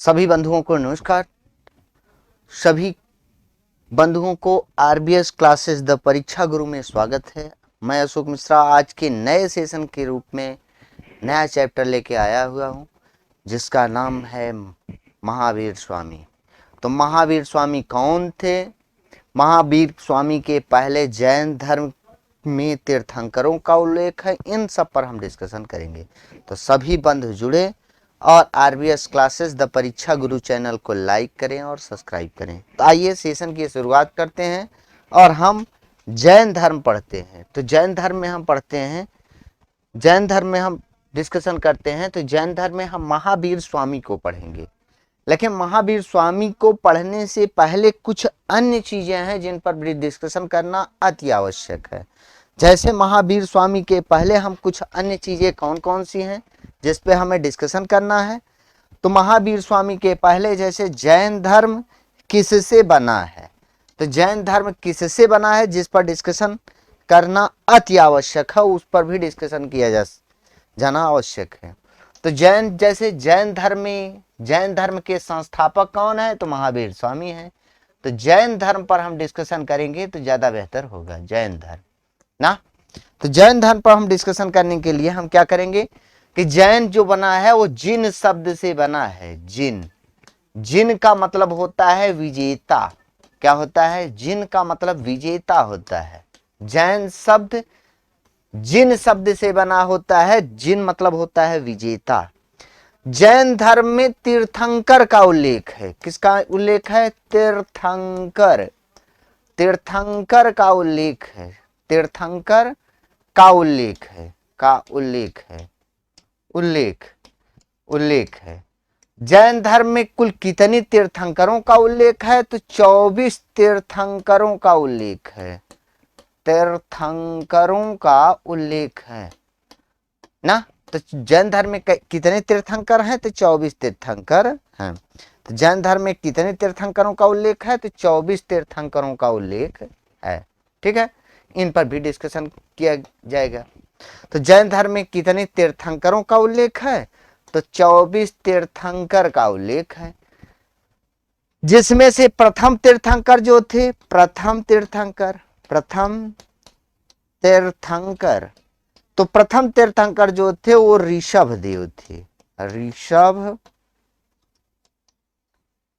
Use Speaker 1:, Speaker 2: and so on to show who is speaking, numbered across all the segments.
Speaker 1: सभी बंधुओं को नमस्कार। सभी बंधुओं को आरबीएस क्लासेस द परीक्षा गुरु में स्वागत है। मैं अशोक मिश्रा आज के नए सेशन के रूप में नया चैप्टर लेके आया हुआ हूँ, जिसका नाम है महावीर स्वामी। तो महावीर स्वामी कौन थे? महावीर स्वामी के पहले जैन धर्म में तीर्थंकरों का उल्लेख है। इन सब पर हम डिस्कशन करेंगे। तो सभी बंधु जुड़े और आरबीएस क्लासेस द परीक्षा गुरु चैनल को लाइक करें और सब्सक्राइब करें। तो आइए सेशन की शुरुआत करते हैं और हम जैन धर्म पढ़ते हैं। तो जैन धर्म में हम पढ़ते हैं, जैन धर्म में हम डिस्कशन करते हैं। तो जैन धर्म में हम महावीर स्वामी को पढ़ेंगे, लेकिन महावीर स्वामी को पढ़ने से पहले कुछ अन्य चीजें हैं जिन पर भी डिस्कशन करना अति आवश्यक है। जैसे महावीर स्वामी के पहले हम कुछ अन्य चीजें कौन कौन सी हैं जिस पे हमें डिस्कशन करना है। तो महावीर स्वामी के पहले जैसे जैन धर्म किससे बना है, तो जैन धर्म किससे बना है जिस पर डिस्कशन करना अति आवश्यक है, उस पर भी डिस्कशन किया जाना आवश्यक है। तो जैन धर्म के संस्थापक कौन है? तो महावीर स्वामी है। तो जैन धर्म पर हम डिस्कशन करेंगे तो ज्यादा बेहतर होगा, जैन धर्म ना। तो जैन धर्म पर हम डिस्कशन करने के लिए हम क्या करेंगे कि जैन जो बना है वो जिन शब्द से बना है। जिन का मतलब होता है विजेता। क्या होता है? जिन का मतलब विजेता होता है। जैन शब्द जिन शब्द से बना होता है। जिन मतलब होता है विजेता। जैन धर्म में तीर्थंकर का उल्लेख है। किसका उल्लेख है? तीर्थंकर का उल्लेख है। तीर्थंकर का उल्लेख है। उल्लेख है। जैन धर्म में कुल कितने तीर्थंकरों का उल्लेख है? तो 24 तीर्थंकरों का उल्लेख है। तीर्थंकरों का उल्लेख है ना। तो जैन धर्म में कितने तीर्थंकर हैं? तो 24 तीर्थंकर हैं। तो जैन धर्म में कितने तीर्थंकरों का उल्लेख है? तो 24 तीर्थंकरों का उल्लेख है। ठीक है, इन पर भी डिस्कशन किया जाएगा। तो जैन धर्म में कितने तीर्थंकरों का उल्लेख है? तो 24 तीर्थंकर का उल्लेख है, जिसमें से प्रथम तीर्थंकर जो थे, प्रथम तीर्थंकर तो प्रथम तीर्थंकर जो थे वो ऋषभ देव थे। ऋषभ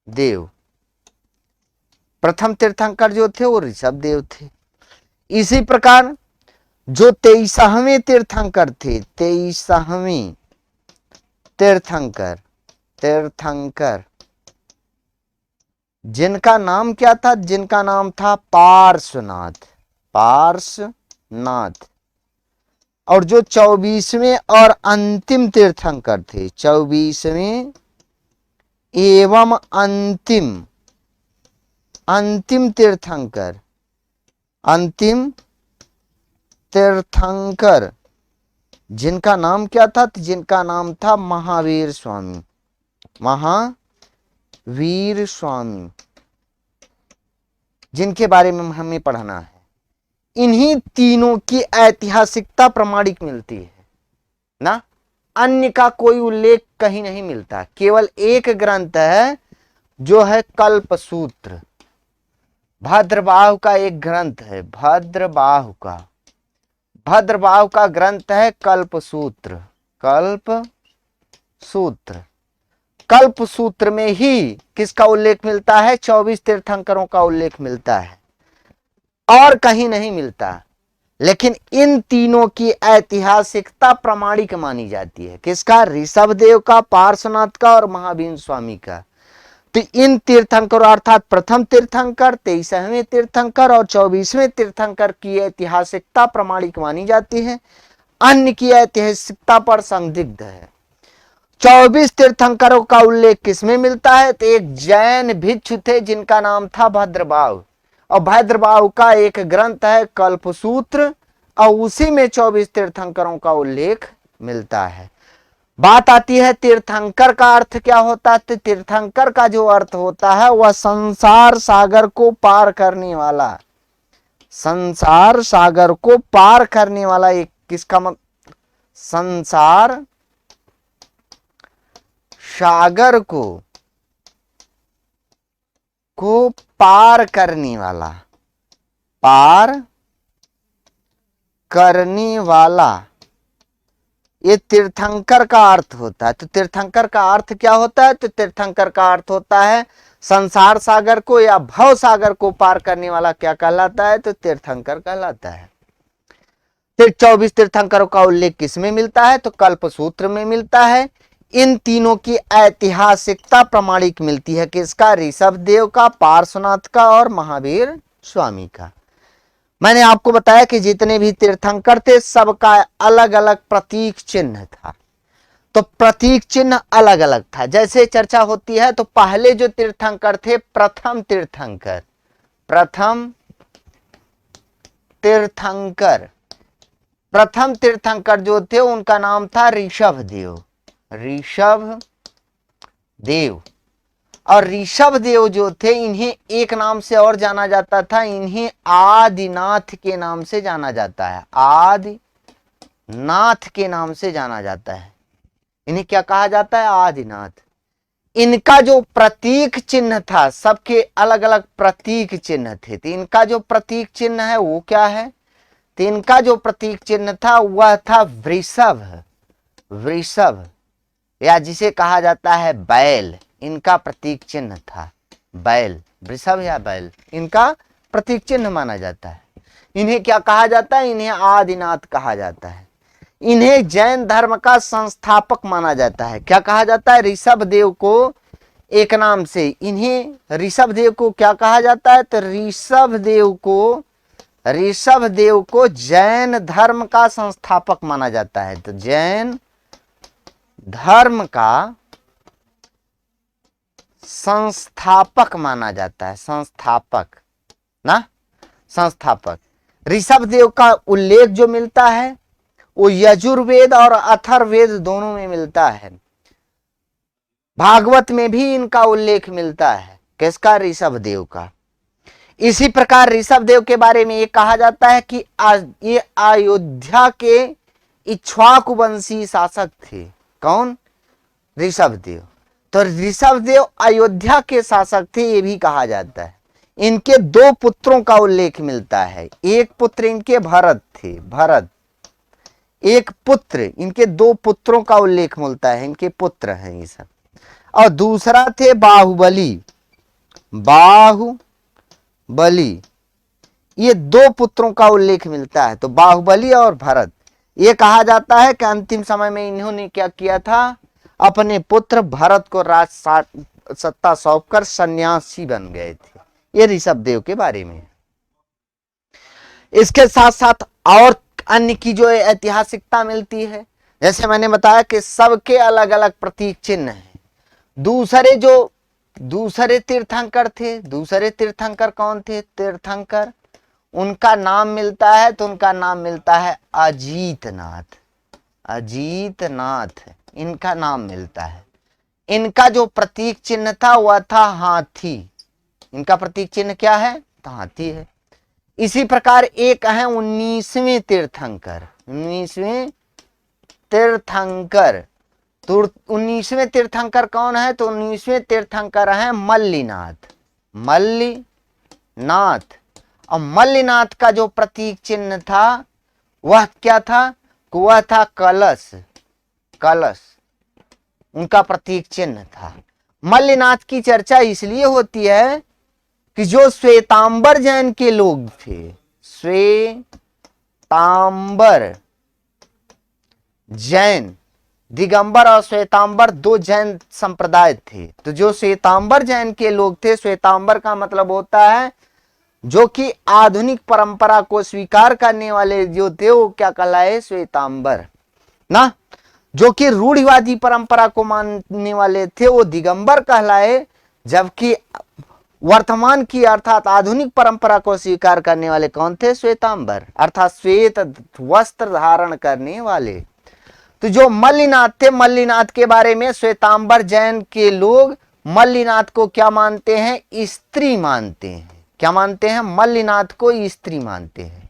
Speaker 1: देव प्रथम तीर्थंकर जो थे वो ऋषभ देव थे। इसी प्रकार जो 23वें तीर्थंकर थे, 23वें तीर्थंकर जिनका नाम क्या था? जिनका नाम था पार्श्वनाथ। और जो 24वें और अंतिम तीर्थंकर थे, 24वें एवं अंतिम तीर्थंकर जिनका नाम क्या था? जिनका नाम था महावीर स्वामी, जिनके बारे में हमें पढ़ना है। इन्हीं तीनों की ऐतिहासिकता प्रमाणिक मिलती है ना। अन्य का कोई उल्लेख कहीं नहीं मिलता। केवल एक ग्रंथ है जो है कल्पसूत्र। भद्रबाहु का एक ग्रंथ है, भद्रबाहु का ग्रंथ है कल्पसूत्र। कल्पसूत्र में ही किसका उल्लेख मिलता है? 24 तीर्थंकरों का उल्लेख मिलता है, और कहीं नहीं मिलता। लेकिन इन तीनों की ऐतिहासिकता प्रमाणिक मानी जाती है। किसका? ऋषभदेव का, पार्श्वनाथ का और महावीर स्वामी का। तो इन तीर्थंकरों अर्थात प्रथम तीर्थंकर, 23वें तीर्थंकर और 24वें तीर्थंकर की ऐतिहासिकता प्रमाणिक मानी जाती है। अन्य की ऐतिहासिकता पर संदिग्ध है। 24 तीर्थंकरों का उल्लेख किसमें मिलता है? तो एक जैन भिक्षु थे जिनका नाम था भद्रबाहु, और भद्रबाहु का एक ग्रंथ है कल्पसूत्र, और उसी में 24 तीर्थंकरों का उल्लेख मिलता है। बात आती है तीर्थंकर का अर्थ क्या होता है? तो तीर्थंकर का जो अर्थ होता है वह संसार सागर को पार करने वाला। संसार सागर को पार करने वाला एक किसका मतलब? संसार सागर को को पार करने वाला, पार करने वाला, ये तीर्थंकर का अर्थ होता है। तो तीर्थंकर का अर्थ क्या होता है? तो तीर्थंकर का अर्थ होता है संसार सागर को या भव सागर को पार करने वाला क्या कहलाता है? तो तीर्थंकर कहलाता है। फिर 24 तीर्थंकरों का उल्लेख किसमें मिलता है? तो कल्पसूत्र में मिलता है। इन तीनों की ऐतिहासिकता प्रमाणिक मिलती है किसका? ऋषभ देव का, पार्श्वनाथ का और महावीर स्वामी का। मैंने आपको बताया कि जितने भी तीर्थंकर थे सबका अलग अलग प्रतीक चिन्ह था। तो प्रतीक चिन्ह अलग अलग था। जैसे चर्चा होती है तो पहले जो तीर्थंकर थे, प्रथम तीर्थंकर, प्रथम तीर्थंकर जो थे उनका नाम था ऋषभ देव, ऋषभ देव। और ऋषभ देव जो थे इन्हें एक नाम से और जाना जाता था, इन्हें आदिनाथ के नाम से जाना जाता है, आदिनाथ के नाम से जाना जाता है। इन्हें क्या कहा जाता है? आदिनाथ। इनका जो प्रतीक चिन्ह था, सबके अलग अलग प्रतीक चिन्ह थे। तो इनका जो प्रतीक चिन्ह है वो क्या है? तो इनका जो प्रतीक चिन्ह था वह था वृषभ, वृषभ या जिसे कहा जाता है बैल। इनका प्रतीक चिन्ह था बैल, वृषभ या बैल इनका प्रतीक चिन्ह माना जाता है। इन्हें क्या कहा जाता है? इन्हें आदिनाथ कहा जाता है। इन्हें जैन धर्म का संस्थापक माना जाता है। क्या कहा जाता है? ऋषभ देव को एक नाम से, इन्हें ऋषभ देव को क्या कहा जाता है? तो ऋषभ देव को जैन धर्म का संस्थापक माना जाता है। तो जैन धर्म का संस्थापक माना जाता है, संस्थापक ना, संस्थापक। ऋषभ देव का उल्लेख जो मिलता है वो यजुर्वेद और अथर्ववेद दोनों में मिलता है। भागवत में भी इनका उल्लेख मिलता है। किसका? ऋषभ देव का। इसी प्रकार ऋषभ देव के बारे में ये कहा जाता है कि ये अयोध्या के इक्ष्वाकु वंशी शासक थे। कौन? ऋषभ देव। तो ऋषभ देव अयोध्या के शासक थे ये भी कहा जाता है। इनके दो पुत्रों का उल्लेख मिलता है। एक पुत्र इनके भरत थे, भरत, एक पुत्र, इनके दो पुत्रों का उल्लेख मिलता है, इनके पुत्र हैं ये सब। और दूसरा थे बाहुबली, बाहुबली, ये दो पुत्रों का उल्लेख मिलता है। तो बाहुबली और भरत, ये कहा जाता है कि अंतिम समय में इन्होंने क्या किया था? अपने पुत्र भरत को राज सत्ता सौंपकर सन्यासी बन गए थे। ये ऋषभ देव के बारे में। इसके साथ साथ और अन्य की जो ऐतिहासिकता मिलती है, जैसे मैंने बताया कि सबके अलग अलग प्रतीक चिन्ह हैं। दूसरे तीर्थंकर थे, दूसरे तीर्थंकर कौन थे? तीर्थंकर, उनका नाम मिलता है तो उनका नाम मिलता है अजीतनाथ, अजीतनाथ इनका नाम मिलता है। इनका जो प्रतीक चिन्ह था वह था हाथी। इनका प्रतीक चिन्ह क्या है? तो हाथी है। इसी प्रकार एक है 19वें तीर्थंकर, 19वें तीर्थंकर। तो 19वें तीर्थंकर कौन है? तो 19वें तीर्थंकर है मल्लिनाथ, मल्लिनाथ। और मल्लिनाथ का जो प्रतीक चिन्ह था वह क्या था? वह था कलश, कलश उनका प्रतीक चिन्ह था। मल्लिनाथ की चर्चा इसलिए होती है कि जो श्वेतांबर जैन के लोग थे, श्वेतांबर जैन, दिगंबर और श्वेतांबर दो जैन संप्रदाय थे। तो जो श्वेतांबर जैन के लोग थे, श्वेतांबर का मतलब होता है जो कि आधुनिक परंपरा को स्वीकार करने वाले जो थे वो क्या कहलाए? श्वेतांबर ना। जो कि रूढ़िवादी परंपरा को मानने वाले थे वो दिगंबर कहलाए। जबकि वर्तमान की अर्थात आधुनिक परंपरा को स्वीकार करने वाले कौन थे? श्वेतांबर, अर्थात श्वेत वस्त्र धारण करने वाले। तो जो मल्लिनाथ थे, मल्लिनाथ के बारे में श्वेतांबर जैन के लोग मल्लिनाथ को क्या मानते हैं? स्त्री मानते हैं। क्या मानते हैं? मल्लिनाथ को स्त्री मानते हैं।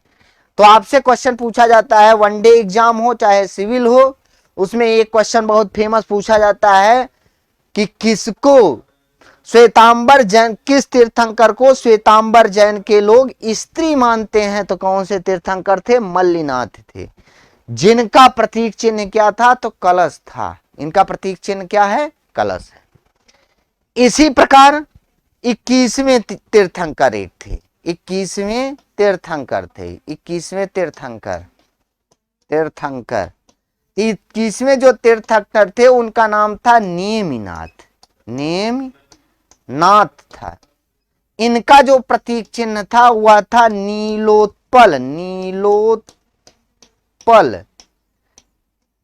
Speaker 1: तो आपसे क्वेश्चन पूछा जाता है, वनडे एग्जाम हो चाहे सिविल हो, उसमें एक क्वेश्चन बहुत फेमस पूछा जाता है कि किसको श्वेतांबर जैन, किस तीर्थंकर को श्वेतांबर जैन के लोग स्त्री मानते हैं? तो कौन से तीर्थंकर थे? मल्लिनाथ थे, जिनका प्रतीक चिन्ह क्या था? तो कलश था। इनका प्रतीक चिन्ह क्या है? कलश है। इसी प्रकार 21वें तीर्थंकर एक थे, 21वें तीर्थंकर थे, 21वें तीर्थंकर 21वें जो तीर्थंकर थे उनका नाम था नेमिनाथ, नेमनाथ था। इनका जो प्रतीक चिन्ह था वह था नीलोत्पल, नीलोत्पल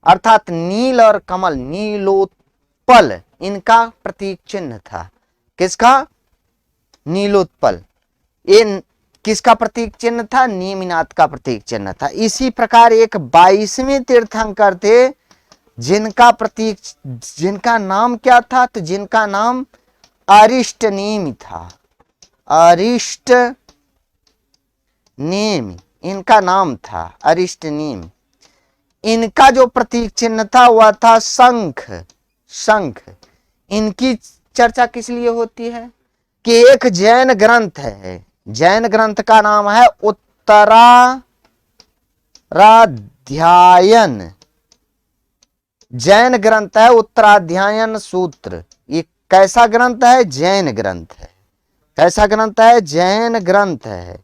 Speaker 1: अर्थात नील और कमल, नीलोत्पल इनका प्रतीक चिन्ह था। किसका? नीलोत्पल। ये किसका प्रतीक चिन्ह था? नेमिनाथ का प्रतीक चिन्ह था। इसी प्रकार एक 22वें तीर्थंकर थे जिनका नाम क्या था? तो जिनका नाम अरिष्टनेमि था, अरिष्टनेमि इनका नाम था, अरिष्टनेमि। इनका जो प्रतीक चिन्ह था वह था शंख, शंख। इनकी चर्चा किस लिए होती है कि एक जैन ग्रंथ है, जैन ग्रंथ का नाम है उत्तराध्यायन, जैन ग्रंथ है उत्तराध्यायन सूत्र। ये कैसा ग्रंथ है? जैन ग्रंथ है। कैसा ग्रंथ है? जैन ग्रंथ है।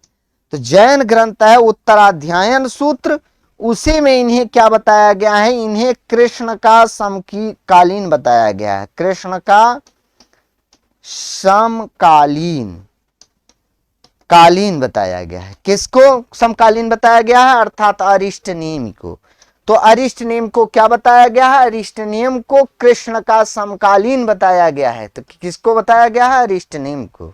Speaker 1: तो जैन ग्रंथ है उत्तराध्यायन सूत्र। उसी में इन्हें क्या बताया गया है? इन्हें कृष्ण का समकालीन बताया गया है, कृष्ण का समकालीन बताया गया है। किसको समकालीन बताया गया है? अर्थात अरिष्टनेमि को। तो अरिष्टनेमि को क्या बताया गया है? अरिष्टनेमि को कृष्ण का समकालीन बताया गया है। तो किसको बताया गया है? अरिष्टनेमि को।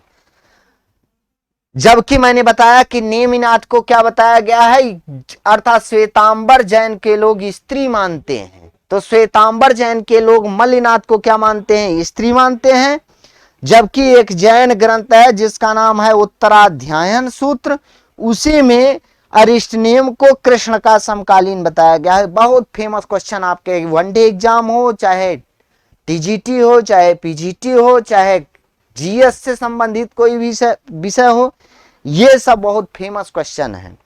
Speaker 1: जबकि मैंने बताया कि नेमिनाथ को क्या बताया गया है? अर्थात श्वेतांबर जैन के लोग स्त्री मानते हैं। तो श्वेतांबर जैन के लोग मल्लिनाथ को क्या मानते हैं? स्त्री मानते हैं। जबकि एक जैन ग्रंथ है जिसका नाम है उत्तराध्यायन सूत्र, उसी में अरिष्टनेमि को कृष्ण का समकालीन बताया गया है। बहुत फेमस क्वेश्चन आपके वनडे एग्जाम हो, चाहे टीजीटी हो, चाहे पीजीटी हो, चाहे जीएस से संबंधित कोई विषय हो, ये सब बहुत फेमस क्वेश्चन है।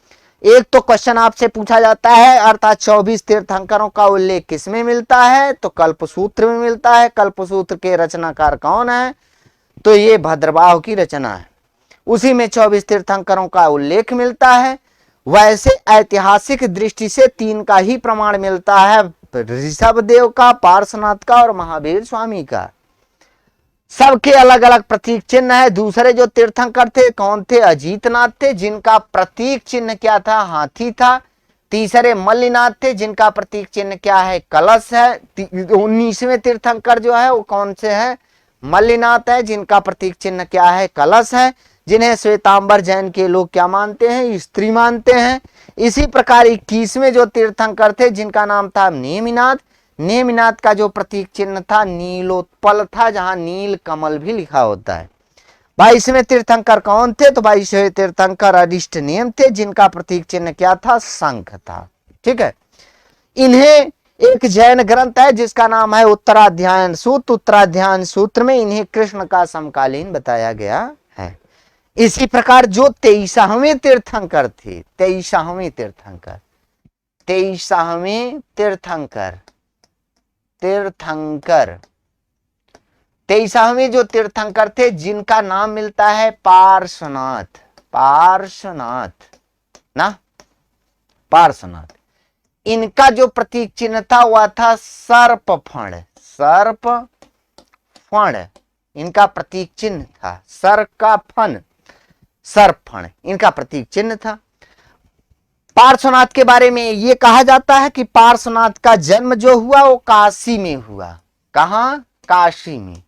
Speaker 1: एक तो क्वेश्चन आपसे पूछा जाता है अर्थात 24 तीर्थंकरों का उल्लेख किसमें मिलता है? तो कल्पसूत्र में मिलता है। कल्पसूत्र के रचनाकार कौन है? तो ये भद्रबाहु की रचना है। उसी में 24 तीर्थंकरों का उल्लेख मिलता है। वैसे ऐतिहासिक दृष्टि से 3 का ही प्रमाण मिलता है, ऋषभदेव का, पार्श्वनाथ का और महावीर स्वामी का। सबके अलग अलग प्रतीक चिन्ह है। दूसरे जो तीर्थंकर थे कौन थे? अजीतनाथ थे, जिनका प्रतीक चिन्ह क्या था? हाथी था। तीसरे मल्लिनाथ थे, जिनका प्रतीक चिन्ह क्या है? कलश है। 19वें तीर्थंकर जो है वो कौन से है? मल्लिनाथ है, जिनका प्रतीक चिन्ह क्या है? कलश है। जिन्हें श्वेतांबर जैन के लोग क्या मानते हैं? स्त्री मानते हैं। इसी प्रकार 21वें जो तीर्थंकर थे जिनका नाम था नेमिनाथ, नेमिनाथ का जो प्रतीक चिन्ह था नीलोत्पल था, जहां नील कमल भी लिखा होता है। 22वें तीर्थंकर कौन थे? तो 22वें तीर्थंकर अरिष्टनेमि थे, जिनका प्रतीक चिन्ह क्या था? शंख था। ठीक है। इन्हें एक जैन ग्रंथ है जिसका नाम है उत्तराध्यायन सूत्र। उत्तराध्यायन सूत्र में इन्हें कृष्ण का समकालीन बताया गया है। इसी प्रकार जो 23वें तीर्थंकर थे, 23वें तीर्थंकर 23वें जो तीर्थंकर थे जिनका नाम मिलता है पार्श्वनाथ, पार्श्वनाथ। इनका जो प्रतीक चिन्ह था वह था सर्पफण, इनका प्रतीक चिन्ह था। सर का फन, सर्पफण इनका प्रतीक चिन्ह था। पार्श्वनाथ के बारे में यह कहा जाता है कि पार्श्वनाथ का जन्म जो हुआ वो काशी में हुआ। कहां? काशी में।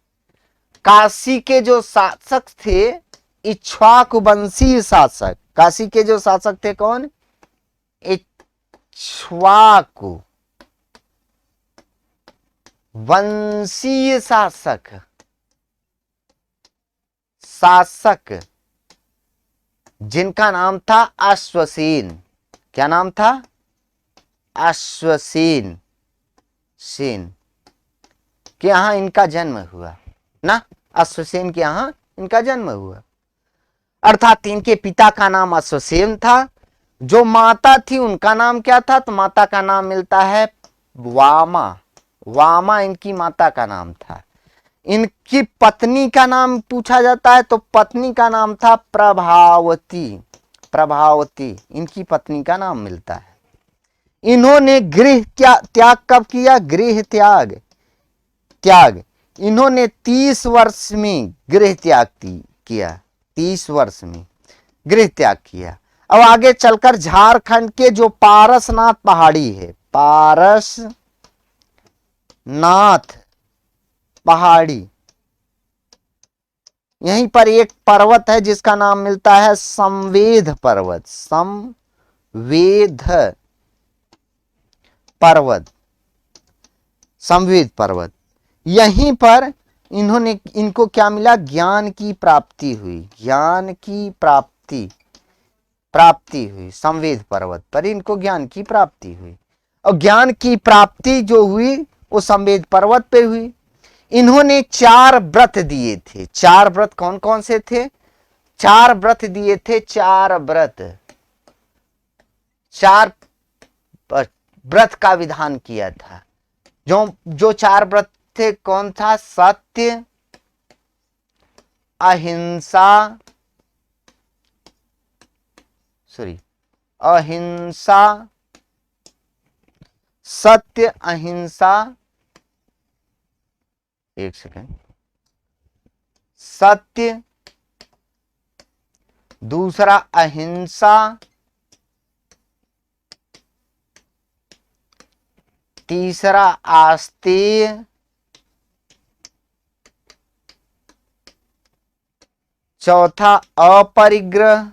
Speaker 1: काशी के जो शासक थे इक्ष्वाकु वंशीय शासक, काशी के जो शासक थे कौन? इक्ष्वाकु वंशीय शासक, जिनका नाम था अश्वसेन। क्या नाम था? अश्वसेन, के यहां इनका जन्म हुआ ना। अश्वसेन के यहाँ इनका जन्म हुआ। अर्थात इनके पिता का नाम अश्वसेन था। जो माता थी उनका नाम क्या था? तो माता का नाम मिलता है वामा। वामा इनकी माता का नाम था। इनकी पत्नी का नाम पूछा जाता है तो पत्नी का नाम था प्रभावती। प्रभावती इनकी पत्नी का नाम मिलता है। इन्होंने गृह त्याग कब किया? गृह त्याग इन्होंने 30 वर्ष में गृह त्याग किया। 30 वर्ष में गृह त्याग किया। अब आगे चलकर झारखंड के जो पारसनाथ पहाड़ी है, पारसनाथ पहाड़ी, यहीं पर एक पर्वत है जिसका नाम मिलता है संवेद पर्वत। संवेद पर्वत। यहीं पर इनको क्या मिला? ज्ञान की प्राप्ति हुई। ज्ञान की प्राप्ति हुई संवेद पर्वत पर इनको ज्ञान की प्राप्ति हुई। और ज्ञान की प्राप्ति जो हुई वो संवेद पर्वत पे हुई। इन्होंने 4 व्रत दिए थे। 4 व्रत कौन कौन से थे? 4 व्रत दिए थे। 4 व्रत का विधान किया था। जो 4 व्रत थे कौन था? सत्य, अहिंसा, सत्य, अहिंसा, एक सेकेंड, सत्य, दूसरा अहिंसा, तीसरा आस्तेय, चौथा अपरिग्रह,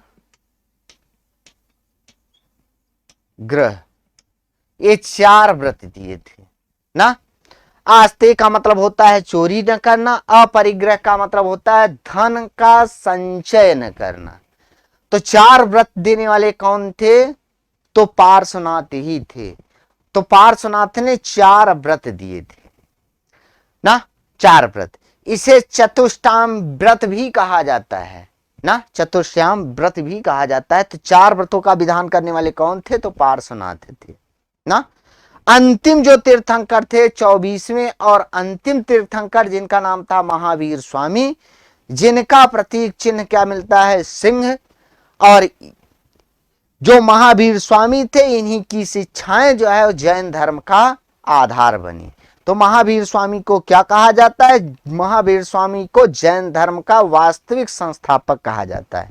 Speaker 1: ये 4 व्रत दिए थे ना। आस्ते का मतलब होता है चोरी न करना, अपरिग्रह का मतलब होता है धन का संचय न करना। तो 4 व्रत देने वाले कौन थे? तो पार्श्वनाथ ही थे। तो पार्श्वनाथ ने 4 व्रत दिए थे ना। 4 व्रत, इसे चतुष्टाम व्रत भी कहा जाता है ना। चतुष्टाम व्रत भी कहा जाता है। तो 4 व्रतों का विधान करने वाले कौन थे? तो पार्श्वनाथ थे ना। अंतिम जो तीर्थंकर थे 24वें और अंतिम तीर्थंकर जिनका नाम था महावीर स्वामी, जिनका प्रतीक चिन्ह क्या मिलता है? सिंह। और जो महावीर स्वामी थे इन्हीं की शिक्षाएं जो है वो जैन धर्म का आधार बनी। तो महावीर स्वामी को क्या कहा जाता है? महावीर स्वामी को जैन धर्म का वास्तविक संस्थापक कहा जाता है।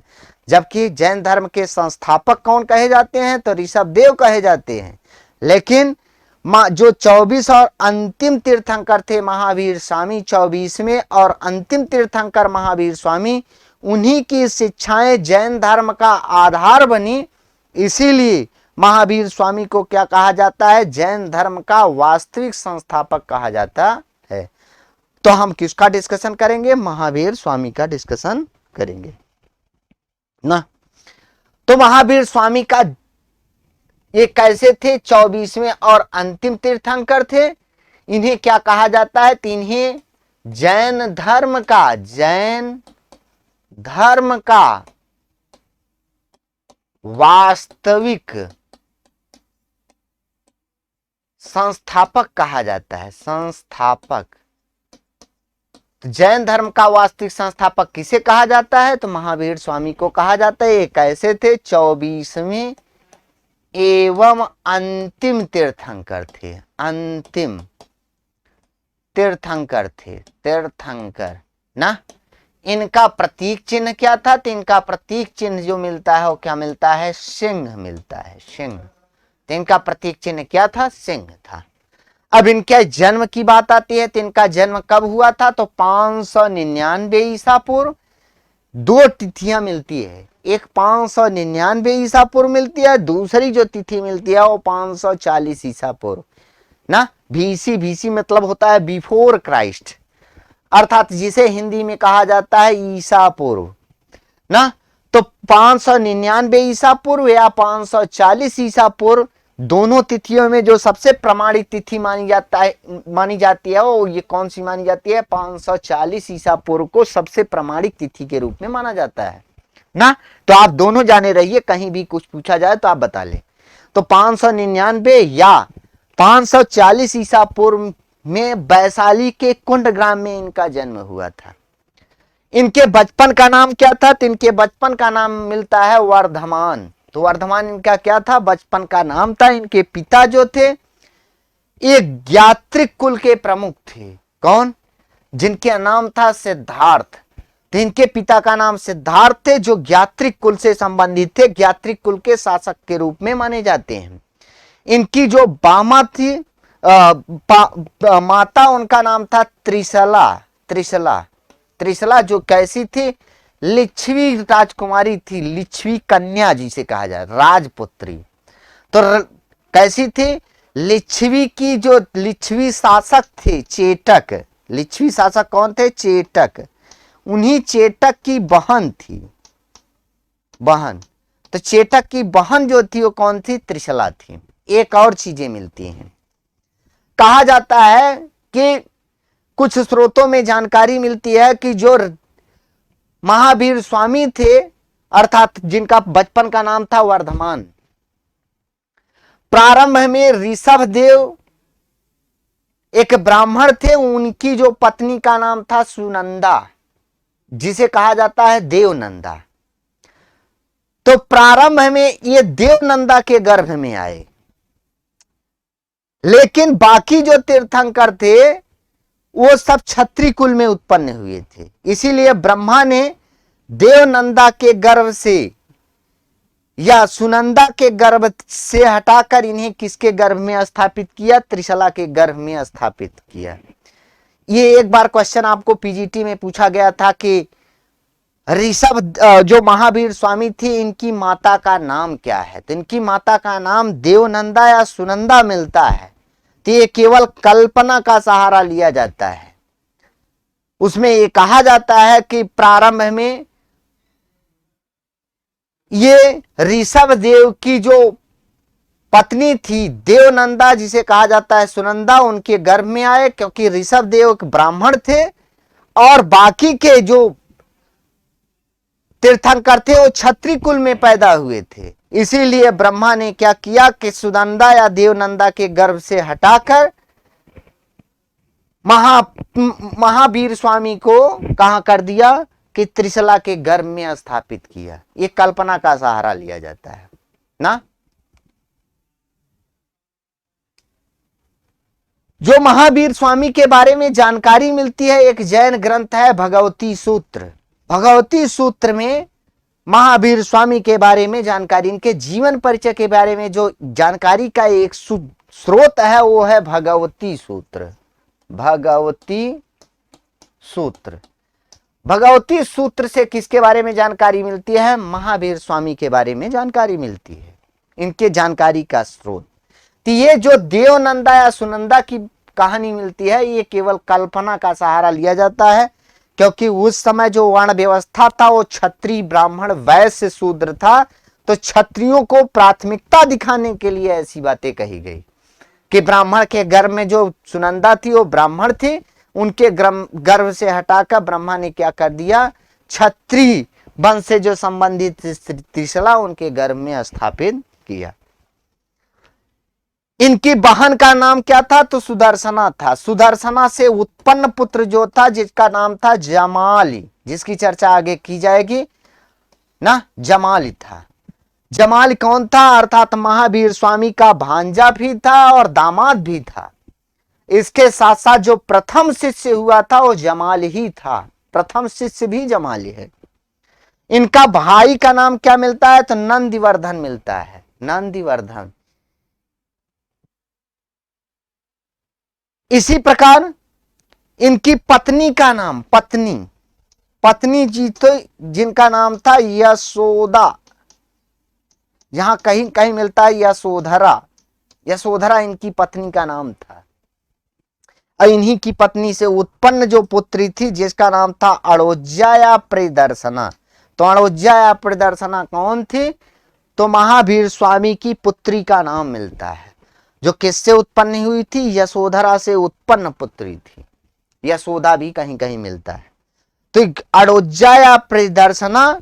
Speaker 1: जबकि जैन धर्म के संस्थापक कौन कहे जाते हैं? तो ऋषभदेव कहे जाते हैं। लेकिन जो 24 और अंतिम तीर्थंकर थे महावीर स्वामी, 24वें और अंतिम तीर्थंकर महावीर स्वामी, उन्हीं की शिक्षाएं जैन धर्म का आधार बनी। इसीलिए महावीर स्वामी को क्या कहा जाता है? जैन धर्म का वास्तविक संस्थापक कहा जाता है। तो हम किसका डिस्कशन करेंगे? महावीर स्वामी का डिस्कशन करेंगे ना। तो महावीर स्वामी का ये कैसे थे? 24वें और अंतिम तीर्थंकर थे। इन्हें क्या कहा जाता है? इन्हें जैन धर्म का वास्तविक संस्थापक कहा जाता है। संस्थापक। तो जैन धर्म का वास्तविक संस्थापक किसे कहा जाता है? तो महावीर स्वामी को कहा जाता है। ये कैसे थे? 24वें एवं अंतिम तीर्थंकर थे। अंतिम तीर्थंकर थे। तीर्थंकर ना। इनका प्रतीक चिन्ह क्या था? तो इनका प्रतीक चिन्ह जो मिलता है वो क्या मिलता है? सिंह मिलता है। सिंह। तो इनका प्रतीक चिन्ह क्या था? सिंह था। अब इनके जन्म की बात आती है तो इनका जन्म कब हुआ था? तो 599 ईसा पूर्व। 2 तिथियां मिलती है। एक 599 ईसा पूर्व मिलती है, दूसरी जो तिथि मिलती है वो 540 ईसा पूर्व ना। बीसी मतलब होता है बिफोर क्राइस्ट, अर्थात जिसे हिंदी में कहा जाता है ईसा पूर्व ना। तो 599 ईसा पूर्व या 540 ईसा पूर्व दोनों तिथियों में जो सबसे प्रमाणित तिथि मानी जाती है वो ये कौन सी मानी जाती है? 540 ईसा पूर्व को सबसे प्रमाणित तिथि के रूप में माना जाता है ना। तो आप दोनों जाने रहिए, कहीं भी कुछ पूछा जाए तो आप बता लें। तो 599 या 540 ईसा पूर्व में वैशाली के कुंड ग्राम में इनका जन्म हुआ था। इनके बचपन का नाम क्या था? तो इनके बचपन का नाम मिलता है वर्धमान। तो वर्धमान इनका क्या था? बचपन का नाम था। इनके पिता जो थे एक ज्ञात्रिक कुल के प्रमुख थे। कौन? जिनके नाम था सिद्धार्थ। तो इनके पिता का नाम सिद्धार्थ थे, जो ज्ञात्रिक कुल से संबंधित थे, ज्ञात्रिक कुल के शासक के रूप में माने जाते हैं। इनकी जो बामा थी माता, उनका नाम था त्रिशला। त्रिशला त्रिशला जो कैसी थी? लिच्छवी राजकुमारी थी, लिच्छवी कन्या जिसे कहा जाए, राजपुत्री। तो कैसी थी? लिच्छवी की जो लिच्छवी शासक थे चेटक, लिच्छवी शासक कौन थे? चेटक। उन्हीं चेटक की बहन थी, बहन। तो चेटक की बहन जो थी वो कौन थी? त्रिशला थी। एक और चीजें मिलती हैं। कहा जाता है कि कुछ स्रोतों में जानकारी मिलती है कि जो महावीर स्वामी थे, अर्थात जिनका बचपन का नाम था वर्धमान, प्रारंभ में ऋषभ देव एक ब्राह्मण थे, उनकी जो पत्नी का नाम था सुनंदा, जिसे कहा जाता है देवनंदा। तो प्रारंभ में ये देवनंदा के गर्भ में आए, लेकिन बाकी जो तीर्थंकर थे वो सब क्षत्रिय कुल में उत्पन्न हुए थे। इसीलिए ब्रह्मा ने देवनंदा के गर्भ से या सुनंदा के गर्भ से हटाकर इन्हें किसके गर्भ में स्थापित किया? त्रिशला के गर्भ में स्थापित किया। ये एक बार क्वेश्चन आपको पीजीटी में पूछा गया था कि ऋषभ जो महावीर स्वामी थे, इनकी माता का नाम क्या है? तो इनकी माता का नाम देवनंदा या सुनंदा मिलता है। तो ये केवल कल्पना का सहारा लिया जाता है। उसमें ये कहा जाता है कि प्रारंभ में ये ऋषभ देव की जो पत्नी थी देवनंदा, जिसे कहा जाता है सुनंदा, उनके गर्भ में आए, क्योंकि ऋषभ देव एक ब्राह्मण थे और बाकी के जो तीर्थंकर थे वो क्षत्रिय कुल में पैदा हुए थे। इसीलिए ब्रह्मा ने क्या किया कि सुनंदा या देवनंदा के गर्भ से हटाकर महावीर स्वामी को कहां कर दिया? कि त्रिशला के गर्भ में स्थापित किया। ये कल्पना का सहारा लिया जाता है ना। जो महावीर स्वामी के बारे में जानकारी मिलती है, एक जैन ग्रंथ है भगवती सूत्र। भगवती सूत्र में महावीर स्वामी के बारे में जानकारी, इनके जीवन परिचय के बारे में जो जानकारी का एक स्रोत है वो है भगवती सूत्र। भगवती सूत्र, भगवती सूत्र से किसके बारे में जानकारी मिलती है? महावीर स्वामी के बारे में जानकारी मिलती है, इनके जानकारी का स्रोत। तो ये जो देवनंदा या सुनंदा की कहानी मिलती है, ये केवल कल्पना का सहारा लिया जाता है, क्योंकि उस समय जो वर्ण व्यवस्था था वो क्षत्रिय ब्राह्मण वैश्य शूद्र था। तो क्षत्रियों को प्राथमिकता दिखाने के लिए ऐसी बातें कही गई कि ब्राह्मण के गर्भ में जो सुनंदा थी वो ब्राह्मण थी, उनके गर्भ से हटाकर ब्रह्मा ने क्या कर दिया? क्षत्रिय वंश से जो संबंधित त्रिशला उनके गर्भ में स्थापित किया। इनकी बहन का नाम क्या था? तो सुदर्शना था। सुदर्शना से उत्पन्न पुत्र जो था, जिसका नाम था जमाली, जिसकी चर्चा आगे की जाएगी ना, जमाली था। जमाल कौन था? अर्थात महावीर स्वामी का भांजा भी था और दामाद भी था। इसके साथ साथ जो प्रथम शिष्य हुआ था वो जमाल ही था, प्रथम शिष्य भी जमाल है। इनका भाई का नाम क्या मिलता है? तो नंदिवर्धन मिलता है, नंदिवर्धन। इसी प्रकार इनकी पत्नी का नाम, पत्नी जी तो जिनका नाम था यशोदा, यहां कहीं कहीं मिलता है यशोधरा, यशोधरा इनकी पत्नी का नाम था। और इन्हीं की पत्नी से उत्पन्न जो पुत्री थी जिसका नाम था अड़ोज्या या प्रदर्शना। तो अड़ोज्या या प्रदर्शना कौन थी? तो महावीर स्वामी की पुत्री का नाम मिलता है, जो किससे उत्पन्न हुई थी? यशोधरा से उत्पन्न पुत्री थी। यशोदा भी कहीं कहीं मिलता है। तो अड़ोज्जा या प्रियदर्शना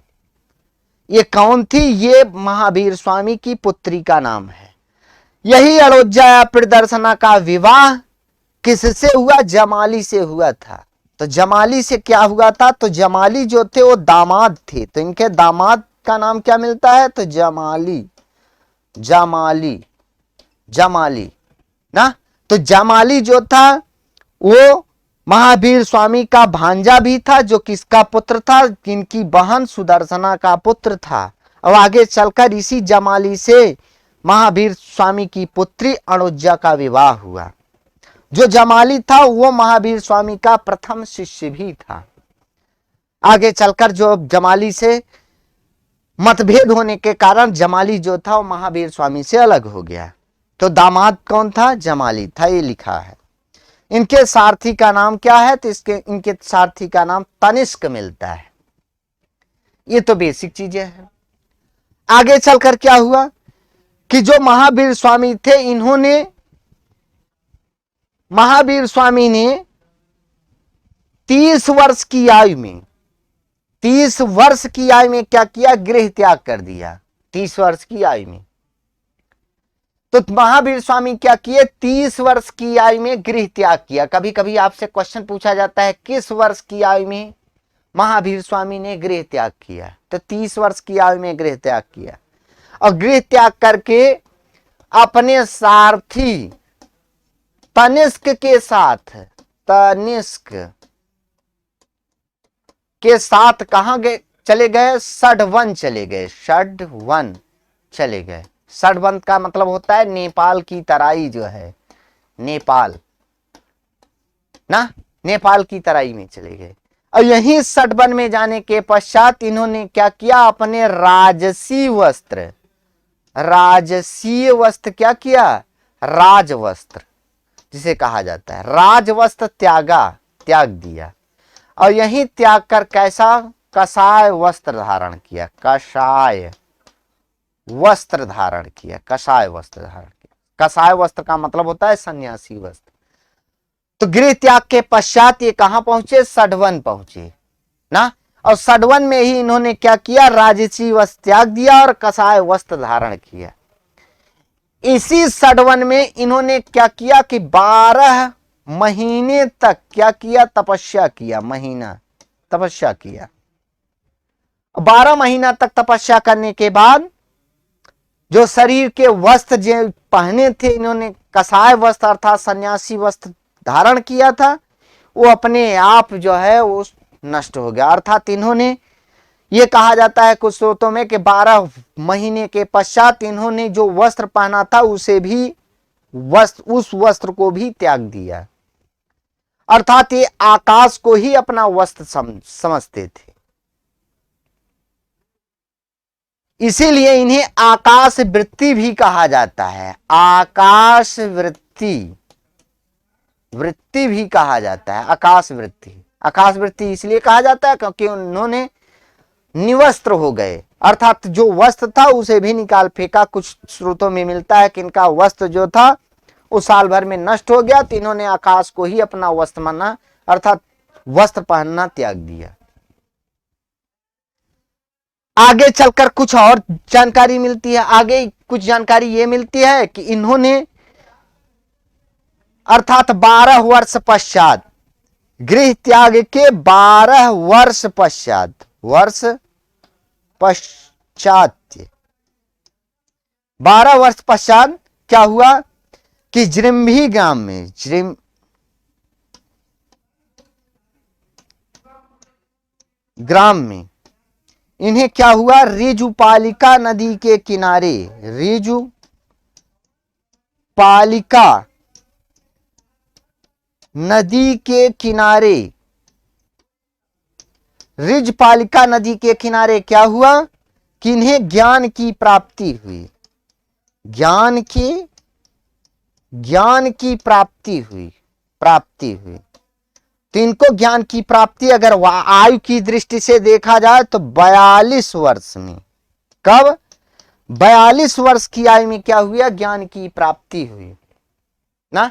Speaker 1: ये कौन थी? ये महावीर स्वामी की पुत्री का नाम है। यही अड़ोज्जा या प्रियदर्शना का विवाह किससे हुआ? जमाली से हुआ था। तो जमाली से क्या हुआ था? तो जमाली जो थे वो दामाद थे, तो इनके दामाद का नाम क्या मिलता है? तो जमाली, जमाली, जमाली ना। तो जमाली जो था वो महावीर स्वामी का भांजा भी था, जो किसका पुत्र था? इनकी बहन सुदर्शना का पुत्र था। और आगे चलकर इसी जमाली से महावीर स्वामी की पुत्री अड़ोज्जा का विवाह हुआ। जो जमाली था वो महावीर स्वामी का प्रथम शिष्य भी था। आगे चलकर जो जमाली से मतभेद होने के कारण जमाली जो था वो महावीर स्वामी से अलग हो गया। तो दामाद कौन था? जमाली था, ये लिखा है। इनके सारथी का नाम क्या है? तो इनके सारथी का नाम तनिष्क मिलता है। ये तो बेसिक चीजें हैं। आगे चलकर क्या हुआ कि जो महावीर स्वामी थे, महावीर स्वामी ने 30 वर्ष की आयु में, 30 वर्ष की आयु में क्या किया? गृह त्याग कर दिया। 30 वर्ष की आयु में तो महावीर स्वामी क्या किए? 30 वर्ष की आयु में गृह त्याग किया। कभी कभी आपसे क्वेश्चन पूछा जाता है किस वर्ष की आयु में महावीर स्वामी ने गृह त्याग किया? तो 30 वर्ष की आयु में गृह त्याग किया। और गृह त्याग करके अपने सारथी तनिष्क के साथ, तनिष्क के साथ कहां गए? चले गए षडवन चले गए, षडवन चले गए। षडवन का मतलब होता है नेपाल की तराई, जो है नेपाल ना, नेपाल की तराई में चले गए। और यहीं षडवन में जाने के पश्चात इन्होंने क्या किया? अपने राजसी वस्त्र, राजसीय वस्त्र क्या किया? राजवस्त्र जिसे कहा जाता है, राजवस्त्र त्याग दिया। और यहीं त्याग कर कैसा? कसाय वस्त्र धारण किया, कसाय वस्त्र धारण किया, कसाय वस्त्र धारण किया। कसाय वस्त्र का मतलब होता है सन्यासी वस्त्र। तो गृह त्याग के पश्चात ये कहां पहुंचे? षडवन पहुंचे ना। और षडवन में ही इन्होंने क्या किया? राजसी वस्त्र त्याग दिया और कसाय वस्त्र धारण किया। इसी षडवन में इन्होंने क्या किया कि 12 महीने तक क्या किया? तपस्या किया। महीना तपस्या किया। 12 महीना तक तपस्या करने के बाद जो शरीर के वस्त्र जो पहने थे, इन्होंने कसाय वस्त्र अर्थात सन्यासी वस्त्र धारण किया था, वो अपने आप जो है वो नष्ट हो गया। अर्थात इन्होंने, ये कहा जाता है कुछ स्रोतों में कि 12 महीने के पश्चात इन्होंने जो वस्त्र पहना था उस वस्त्र को भी त्याग दिया। अर्थात ये आकाश को ही अपना वस्त्र समझते थे। इसीलिए इन्हें आकाश वृत्ति भी कहा जाता है। आकाश वृत्ति भी कहा जाता है। आकाश वृत्ति इसलिए कहा जाता है क्योंकि उन्होंने निवस्त्र हो गए, अर्थात जो वस्त्र था उसे भी निकाल फेंका। कुछ स्रोतों में मिलता है कि इनका वस्त्र जो था उस साल भर में नष्ट हो गया, तो इन्होंने आकाश को ही अपना वस्त्र माना, अर्थात वस्त्र पहनना त्याग दिया। आगे चलकर कुछ और जानकारी मिलती है। आगे कुछ जानकारी ये मिलती है कि इन्होंने अर्थात 12 वर्ष पश्चात, गृह त्याग के 12 वर्ष पश्चात, 12 वर्ष पश्चात क्या हुआ कि जृंभी ग्राम में इन्हें क्या हुआ? ऋजुपालिका नदी के किनारे, ऋजुपालिका नदी के किनारे, ऋजपालिका नदी के किनारे क्या हुआ कि इन्हें ज्ञान की प्राप्ति हुई। ज्ञान की प्राप्ति हुई। तो इनको ज्ञान की प्राप्ति अगर आयु की दृष्टि से देखा जाए तो 42 वर्ष में, कब? 42 वर्ष की आयु में क्या हुआ, ज्ञान की प्राप्ति हुई ना।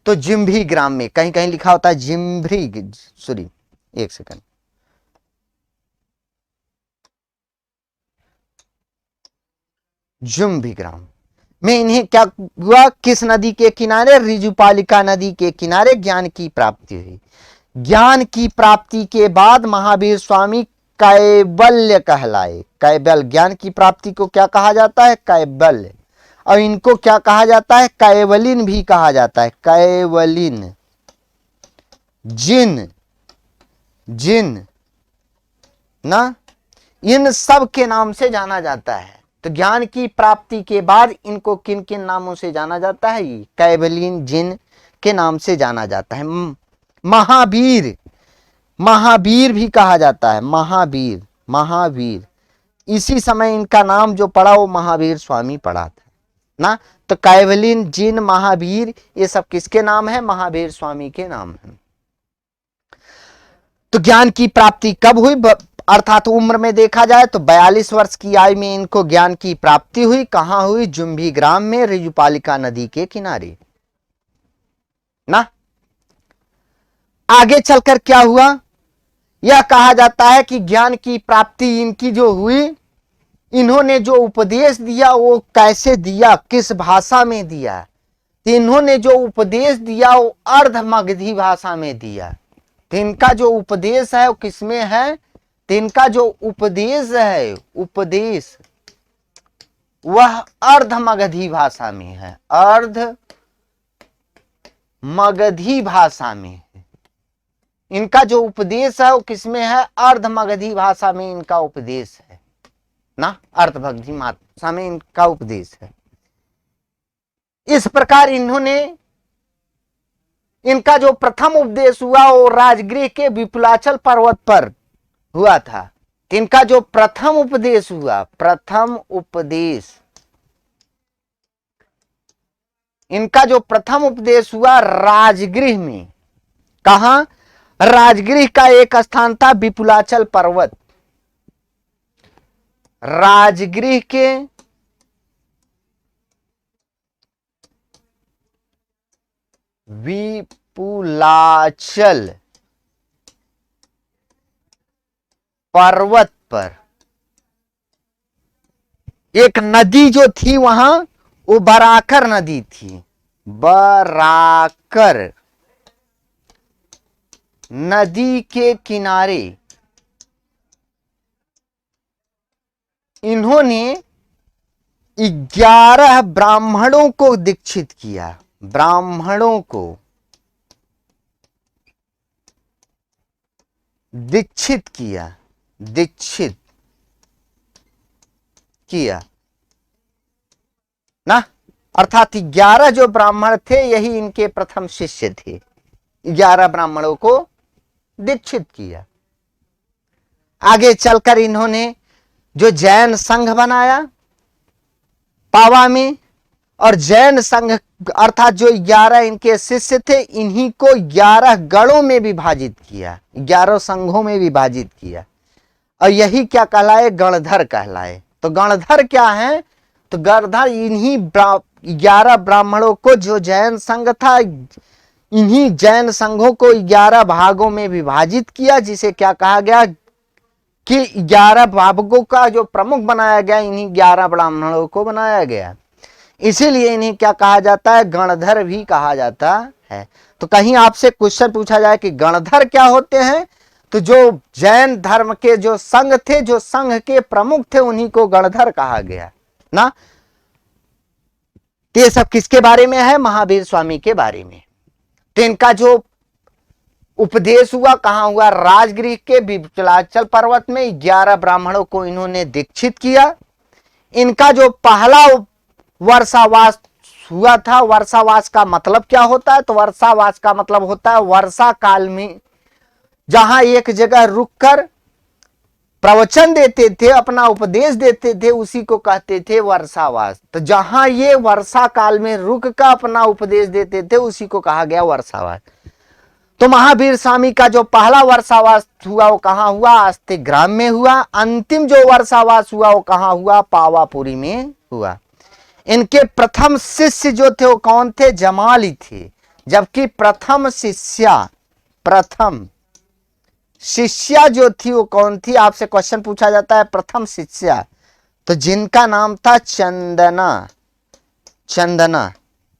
Speaker 1: तो जिम्भी ग्राम में, कहीं कहीं लिखा होता है जिम्भरी, सॉरी एक सेकंड, जिम्भी ग्राम में इन्हें क्या हुआ, किस नदी के किनारे, ऋजुपालिका नदी के किनारे ज्ञान की प्राप्ति हुई। ज्ञान की प्राप्ति के बाद महावीर स्वामी कैवल्य कहलाए। कैवल्य, ज्ञान की प्राप्ति को क्या कहा जाता है, कैवल्य। और इनको क्या कहा जाता है, कैवलिन भी कहा जाता है, कैवलिन। जिन, जिन ना, इन सब के नाम से जाना जाता है। तो ज्ञान की प्राप्ति के बाद इनको किन किन नामों से जाना जाता है, कैवलिन, जिन के नाम से जाना जाता है। महावीर, महावीर भी कहा जाता है, महावीर, महावीर। इसी समय इनका नाम जो पड़ा वो महावीर स्वामी पड़ा था ना। तो कैवलिन, जिन, महावीर, ये सब किसके नाम है, महावीर स्वामी के नाम है। तो ज्ञान की प्राप्ति कब हुई, अर्थात उम्र में देखा जाए तो 42 वर्ष की आयु में इनको ज्ञान की प्राप्ति हुई। कहां हुई, जुम्भी ग्राम में, ऋजुपालिका नदी के किनारे ना। आगे चलकर क्या हुआ, यह कहा जाता है कि ज्ञान की प्राप्ति इनकी जो हुई, इन्होंने जो उपदेश दिया वो कैसे दिया, किस भाषा में दिया। तो इन्होंने जो उपदेश दिया वो अर्ध मगधी भाषा में दिया। तो इनका जो उपदेश है वो किसमें है, तो इनका जो उपदेश है, उपदेश वह अर्ध मगधी भाषा में है, अर्ध मगधी भाषा में है। इनका जो उपदेश है वो किसमें है, अर्ध मगधी भाषा में इनका उपदेश है ना, अर्ध मगधी भाषा में इनका उपदेश है। इस प्रकार इन्होंने, इनका जो प्रथम उपदेश हुआ वो राजगृह के विपुलाचल पर्वत पर हुआ था। इनका जो प्रथम उपदेश हुआ, प्रथम उपदेश, इनका जो प्रथम उपदेश हुआ राजगृह में। कहां, राजगृह का एक स्थान था विपुलाचल पर्वत, राजगृह के विपुलाचल पर्वत पर एक नदी जो थी वहां, वो बराकर नदी थी, बराकर नदी के किनारे इन्होंने 11 ब्राह्मणों को दीक्षित किया, ब्राह्मणों को दीक्षित किया, दीक्षित किया ना। अर्थात 11 जो ब्राह्मण थे यही इनके प्रथम शिष्य थे। 11 ब्राह्मणों को दीक्षित किया। आगे चलकर इन्होंने जो जैन संघ बनाया पावा में, और जैन संघ अर्थात जो 11 इनके शिष्य थे, इन्हीं को 11 गणों में विभाजित किया, 11 संघों में विभाजित किया। और यही क्या कहलाए, गणधर कहलाए। तो गणधर क्या है, तो गणधर इन्हीं 11 ब्राह्मणों को, जो जैन संघ था, इन्हीं जैन संघों को 11 भागों में विभाजित किया, जिसे क्या कहा गया कि 11 भागों का जो प्रमुख बनाया गया, इन्हीं 11 ब्राह्मणों को बनाया गया। इसीलिए इन्हें क्या कहा जाता है, गणधर भी कहा जाता है। तो कहीं आपसे क्वेश्चन पूछा जाए कि गणधर क्या होते हैं, तो जो जैन धर्म के जो संघ थे, जो संघ के प्रमुख थे, उन्हीं को गणधर कहा गया ना। ये सब किसके बारे में है, महावीर स्वामी के बारे में। तो इनका जो उपदेश हुआ कहां हुआ, राजगृह के विपुलाचल पर्वत में 11 ब्राह्मणों को इन्होंने दीक्षित किया। इनका जो पहला वर्षावास हुआ था, वर्षावास का मतलब क्या होता है, तो वर्षावास का मतलब होता है वर्षा काल में जहां एक जगह रुककर प्रवचन देते थे, अपना उपदेश देते थे, उसी को कहते थे वर्षावास। तो जहां ये वर्षा काल में रुक कर अपना उपदेश देते थे, उसी को कहा गया वर्षावास। तो महावीर स्वामी का जो पहला वर्षावास हुआ वो कहाँ हुआ? अस्तिग्राम में हुआ। अंतिम जो वर्षावास हुआ वो कहाँ हुआ? पावापुरी में हुआ। इनके प्रथम शिष्य जो थे वो कौन थे? जमाली थे। जबकि प्रथम शिष्या जो थी वो कौन थी? आपसे क्वेश्चन पूछा जाता है प्रथम शिष्या, तो जिनका नाम था चंदना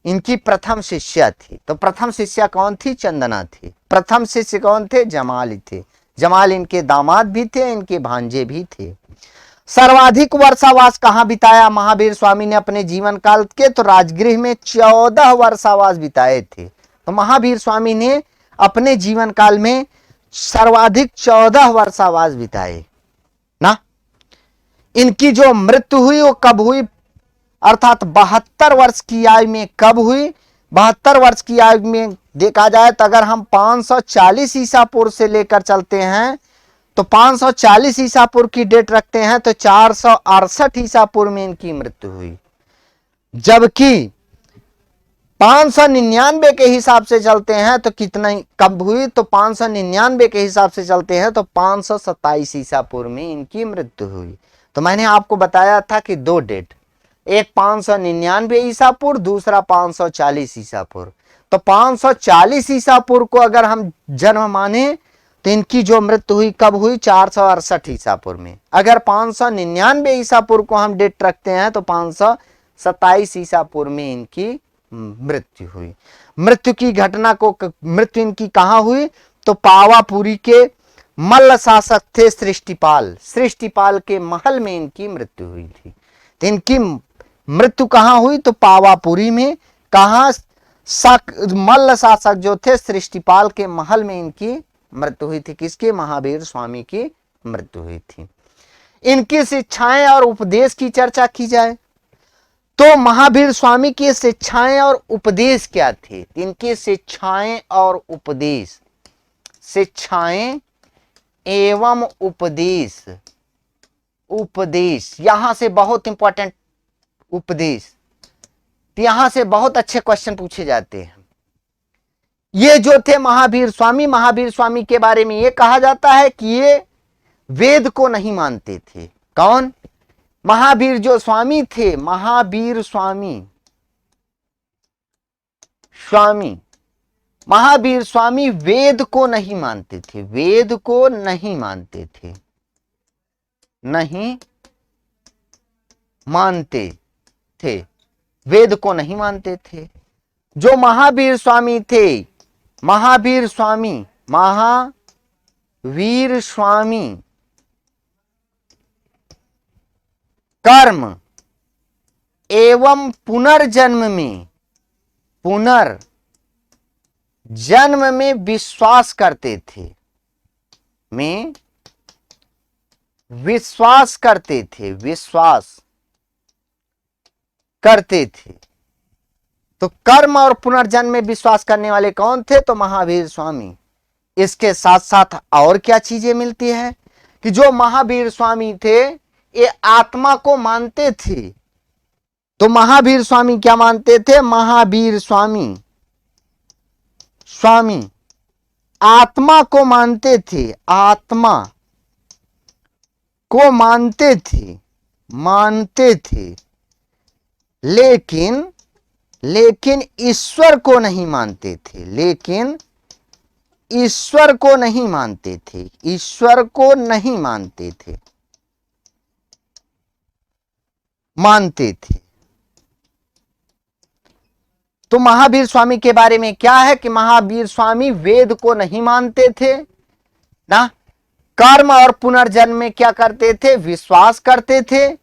Speaker 1: इनकी प्रथम शिष्या थी। तो प्रथम शिष्या कौन थी? चंदना थी। प्रथम शिष्य कौन थे? जमाली थे। जमाल इनके दामाद भी थे, इनके भांजे भी थे। सर्वाधिक वर्षावास कहां बिताया महावीर स्वामी ने अपने जीवन काल के? तो राजगृह में 14 वर्षावास बिताए थे। तो महावीर स्वामी ने अपने जीवन काल में सर्वाधिक 14 वर्षावास बिताए ना। इनकी जो मृत्यु हुई वो कब हुई? अर्थात 72 वर्ष की आयु में कब हुई? 72 वर्ष की आयु में देखा जाए तो अगर हम 540 ईसा पूर्व से लेकर चलते हैं तो 540 ईसा पूर्व की डेट रखते हैं तो 468 ईसा पूर्व में इनकी मृत्यु हुई। जबकि 599 के हिसाब से चलते हैं तो कितना कब हुई? तो 599 के हिसाब से चलते हैं तो 527 ईसा पूर्व में इनकी मृत्यु हुई। तो मैंने आपको बताया था कि दो डेट, एक 599 ईसा पूर्व, दूसरा 540 ईसा पूर्व। तो 540 ईसा पूर्व को अगर हम जन्म माने तो इनकी जो मृत्यु हुई कब हुई? 468 ईसा पूर्व में। अगर 599 ईसा पूर्व को हम डेट रखते हैं तो 527 ईसा पूर्व में इनकी मृत्यु हुई। मृत्यु की घटना को मृत्यु इनकी कहां हुई? तो पावापुरी के मल्ल शासक थे सृष्टिपाल के महल में इनकी मृत्यु हुई थी। तो इनकी मृत्यु कहां हुई? तो पावापुरी में। कहां? मल्ल शासक जो थे सृष्टिपाल के महल में इनकी मृत्यु हुई थी। किसके? महावीर स्वामी की मृत्यु हुई थी। इनकी शिक्षाएं और उपदेश की चर्चा की जाए तो महावीर स्वामी की शिक्षाएं और उपदेश क्या थे? इनकी शिक्षाएं और उपदेश, शिक्षाएं एवं उपदेश यहां से बहुत इंपॉर्टेंट उपदेश, यहां से बहुत अच्छे क्वेश्चन पूछे जाते हैं। ये जो थे महावीर स्वामी के बारे में ये कहा जाता है कि ये वेद को नहीं मानते थे। कौन? महावीर जो स्वामी थे, महावीर स्वामी वेद को नहीं मानते थे। वेद को नहीं मानते थे, नहीं मानते थे, वेद को नहीं मानते थे। जो महावीर स्वामी थे, महावीर स्वामी कर्म एवं पुनर्जन्म में विश्वास करते थे, विश्वास करते थे। तो कर्म और पुनर्जन्म में विश्वास करने वाले कौन थे? तो महावीर स्वामी। इसके साथ साथ और क्या चीजें मिलती है कि जो महावीर स्वामी थे ये आत्मा को मानते थे। तो महावीर स्वामी क्या मानते थे? महावीर स्वामी आत्मा को मानते थे, आत्मा को मानते थे, लेकिन ईश्वर को नहीं मानते थे, ईश्वर को नहीं मानते थे। तो महावीर स्वामी के बारे में क्या है कि महावीर स्वामी वेद को नहीं मानते थे ना, कर्म और पुनर्जन्म में क्या करते थे? विश्वास करते थे।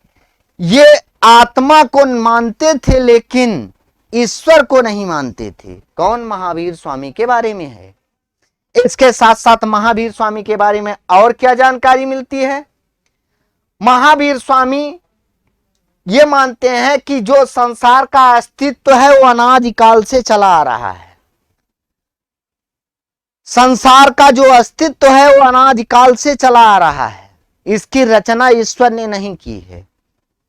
Speaker 1: ये आत्मा को मानते थे लेकिन ईश्वर को नहीं मानते थे। कौन? महावीर स्वामी के बारे में है। इसके साथ साथ महावीर स्वामी के बारे में और क्या जानकारी मिलती है? महावीर स्वामी ये मानते हैं कि जो संसार का अस्तित्व है वो अनादिकाल से चला आ रहा है। संसार का जो अस्तित्व है वो अनादिकाल से चला आ रहा है, इसकी रचना ईश्वर ने नहीं की है।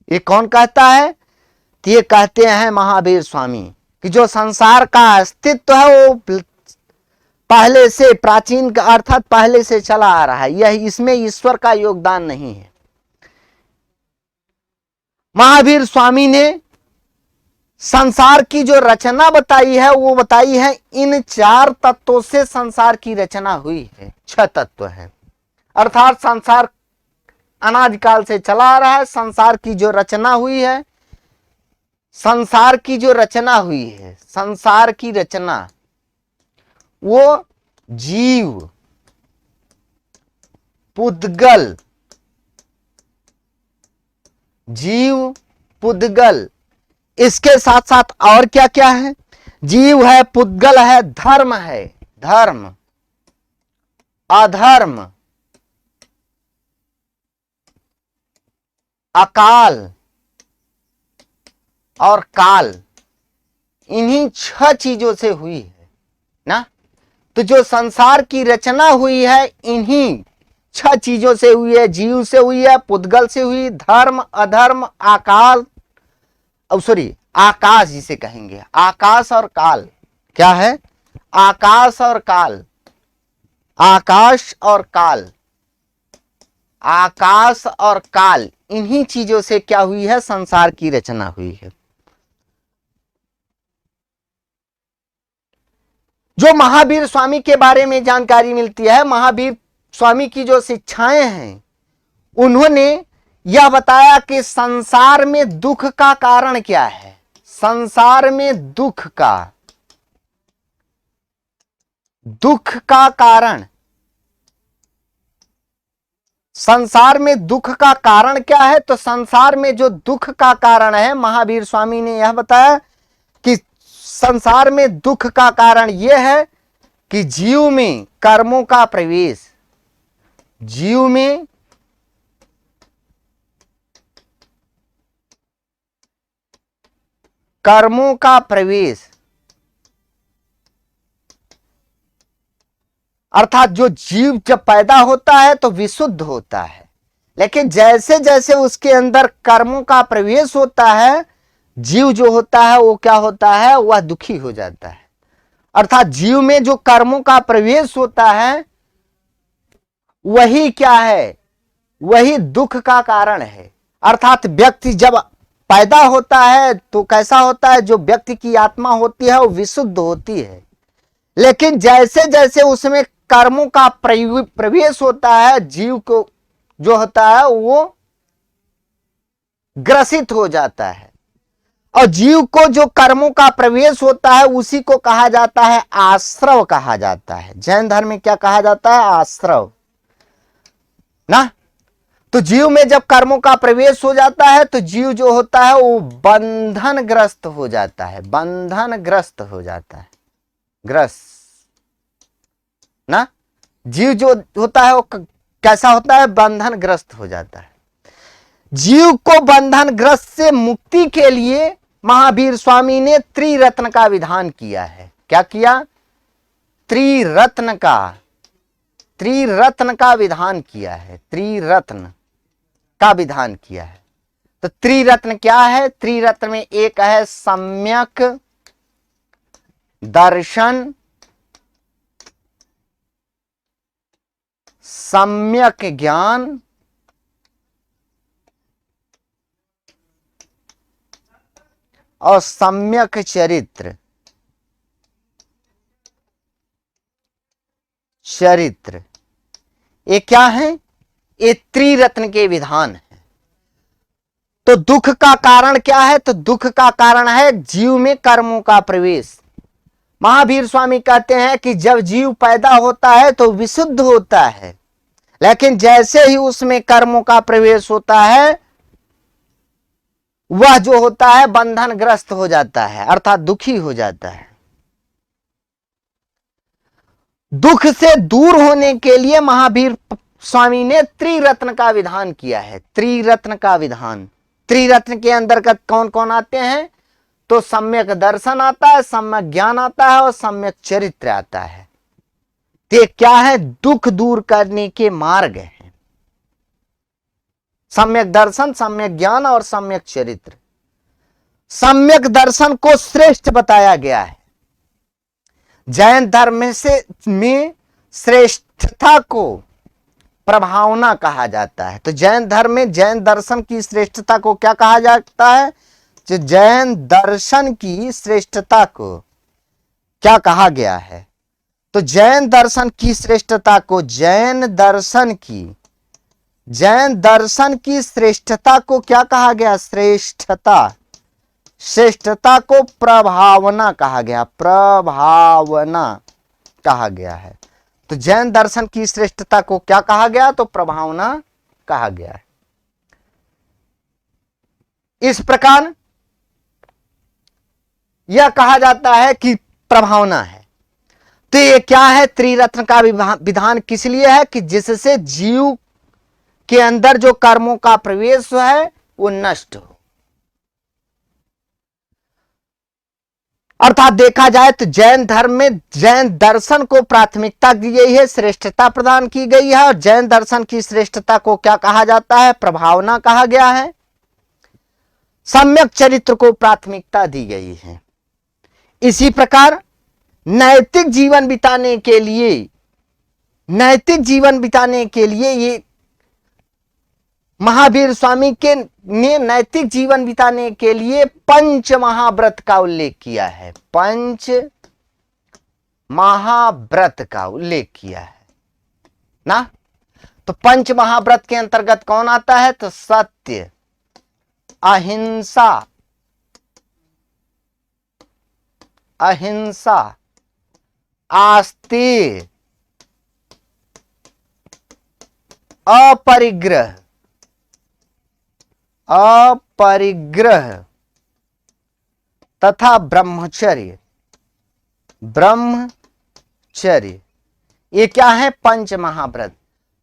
Speaker 1: ये कौन कहता है? तो ये कहते हैं महावीर स्वामी कि जो संसार का अस्तित्व है वो पहले से, प्राचीन का अर्थात पहले से चला आ रहा है, यह इसमें ईश्वर का योगदान नहीं है। महावीर स्वामी ने संसार की जो रचना बताई है वो बताई है इन 4 तत्वों से संसार की रचना हुई है। 6 तत्व है, अर्थात संसार अनादिकाल से चला आ रहा है। संसार की जो रचना हुई है, संसार की जो रचना हुई है, संसार की रचना, वो जीव, पुद्गल, जीव, पुद्गल, इसके साथ साथ और क्या क्या है? जीव है, पुद्गल है, धर्म है, धर्म, अधर्म, अकाल और काल, इन्हीं 6 चीजों से हुई है ना। तो जो संसार की रचना हुई है इन्हीं 6 चीजों से हुई है। जीव से हुई है, पुद्गल से हुई, धर्म, अधर्म, आकाल, सॉरी आकाश जिसे कहेंगे, आकाश और काल। क्या है? आकाश और काल, आकाश और काल, आकाश और काल, इन्हीं चीजों से क्या हुई है? संसार की रचना हुई है। जो महावीर स्वामी के बारे में जानकारी मिलती है, महावीर स्वामी की जो शिक्षाएं हैं, उन्होंने यह बताया कि संसार में दुख का कारण क्या है। संसार में दुख का कारण, संसार में दुख का कारण क्या है? तो संसार में जो दुख का कारण है, महावीर स्वामी ने यह बताया कि संसार में दुख का कारण यह है कि जीव में कर्मों का प्रवेश, जीव में कर्मों का प्रवेश, अर्थात जो जीव जब पैदा होता है तो विशुद्ध होता है, लेकिन जैसे जैसे उसके अंदर कर्मों का प्रवेश होता है, जीव जो होता है वो क्या होता है? वह दुखी हो जाता है। अर्थात जीव में जो कर्मों का प्रवेश होता है वही क्या है? वही दुख का कारण है। अर्थात व्यक्ति जब पैदा होता है तो कैसा होता है? जो व्यक्ति की आत्मा होती है वो विशुद्ध होती है, लेकिन जैसे जैसे उसमें कर्मों का प्रवेश होता है, जीव को जो होता है वो ग्रसित हो जाता है। और जीव को जो कर्मों का प्रवेश होता है उसी को कहा जाता है आश्रव कहा जाता है। जैन धर्म में क्या कहा जाता है? आश्रव ना। तो जीव में जब कर्मों का प्रवेश हो जाता है तो जीव जो होता है वो बंधनग्रस्त हो जाता है, बंधनग्रस्त हो जाता है, ग्रस्त ना। जीव जो होता है वो कैसा होता है? बंधनग्रस्त हो जाता है। जीव को बंधनग्रस्त से मुक्ति के लिए महावीर स्वामी ने त्रिरत्न का विधान किया है। क्या किया? त्रिरत्न का विधान किया है, त्रिरत्न का विधान किया है। तो त्रिरत्न क्या है? त्रिरत्न में एक है सम्यक दर्शन, सम्यक ज्ञान और सम्यक चरित्र। चरित्र ये क्या है? ये त्रिरत्न के विधान है। तो दुख का कारण क्या है? तो दुख का कारण है जीव में कर्मों का प्रवेश। महावीर स्वामी कहते हैं कि जब जीव पैदा होता है तो विशुद्ध होता है, लेकिन जैसे ही उसमें कर्मों का प्रवेश होता है वह जो होता है बंधनग्रस्त हो जाता है, अर्थात दुखी हो जाता है। दुख से दूर होने के लिए महावीर स्वामी ने त्रिरत्न का विधान किया है। त्रिरत्न का विधान, त्रिरत्न के अंतर्गत कौन कौन आते हैं? तो सम्यक दर्शन आता है, सम्यक ज्ञान आता है और सम्यक चरित्र आता है। ये क्या है? दुख दूर करने के मार्ग हैं। सम्यक दर्शन, सम्यक ज्ञान और सम्यक चरित्र। सम्यक दर्शन को श्रेष्ठ बताया गया है। जैन धर्म में श्रेष्ठता को प्रभावना कहा जाता है। तो जैन धर्म में जैन दर्शन की श्रेष्ठता को क्या कहा जाता है? जो जैन दर्शन की श्रेष्ठता को क्या कहा गया है? तो जैन दर्शन की श्रेष्ठता को जैन दर्शन की श्रेष्ठता को क्या कहा गया? श्रेष्ठता को प्रभावना कहा गया, प्रभावना कहा गया है। तो जैन दर्शन की श्रेष्ठता को क्या कहा गया? तो प्रभावना कहा गया है। इस प्रकार यह कहा जाता है कि प्रभावना है। तो ये क्या है? त्रिरत्न का विधान किस लिए है? कि जिससे जीव के अंदर जो कर्मों का प्रवेश है वो नष्ट हो। अर्थात देखा जाए तो जैन धर्म में जैन दर्शन को प्राथमिकता दी गई है, श्रेष्ठता प्रदान की गई है। और जैन दर्शन की श्रेष्ठता को क्या कहा जाता है? प्रभावना कहा गया है। सम्यक चरित्र को प्राथमिकता दी गई है। इसी प्रकार नैतिक जीवन बिताने के लिए ये महावीर स्वामी ने नैतिक जीवन बिताने के लिए पंच महाव्रत का उल्लेख किया है। पंच महाव्रत का उल्लेख किया है ना। तो पंच महाव्रत के अंतर्गत कौन आता है? तो सत्य, अहिंसा, आस्तीर्य, अपरिग्रह तथा ब्रह्मचर्य। ये क्या है? पंच महाव्रत।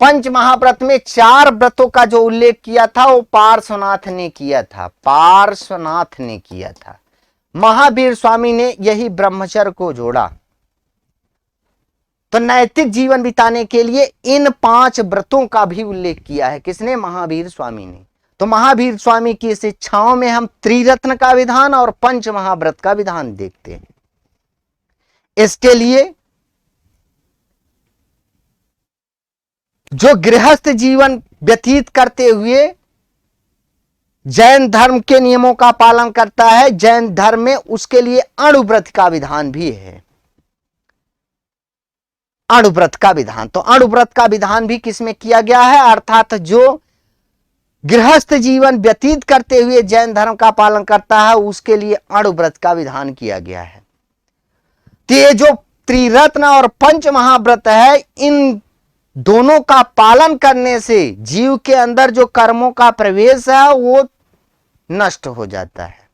Speaker 1: पंच महाव्रत में 4 व्रतों का जो उल्लेख किया था वो पार्श्वनाथ ने किया था। महावीर स्वामी ने यही ब्रह्मचर्य को जोड़ा। तो नैतिक जीवन बिताने के लिए इन 5 व्रतों का भी उल्लेख किया है। किसने? महावीर स्वामी ने। तो महावीर स्वामी की शिक्षाओं में हम त्रिरत्न का विधान और पंच महाव्रत का विधान देखते हैं। इसके लिए जो गृहस्थ जीवन व्यतीत करते हुए जैन धर्म के नियमों का पालन करता है, जैन धर्म में उसके लिए अणुव्रत का विधान भी है। अणुव्रत का विधान, तो अणुव्रत का विधान भी किसमें किया गया है? अर्थात जो गृहस्थ जीवन व्यतीत करते हुए जैन धर्म का पालन करता है उसके लिए अणुव्रत का विधान किया गया है। तो ये जो त्रिरत्न और पंच महाव्रत है, इन दोनों का पालन करने से जीव के अंदर जो कर्मों का प्रवेश है वो नष्ट हो जाता है।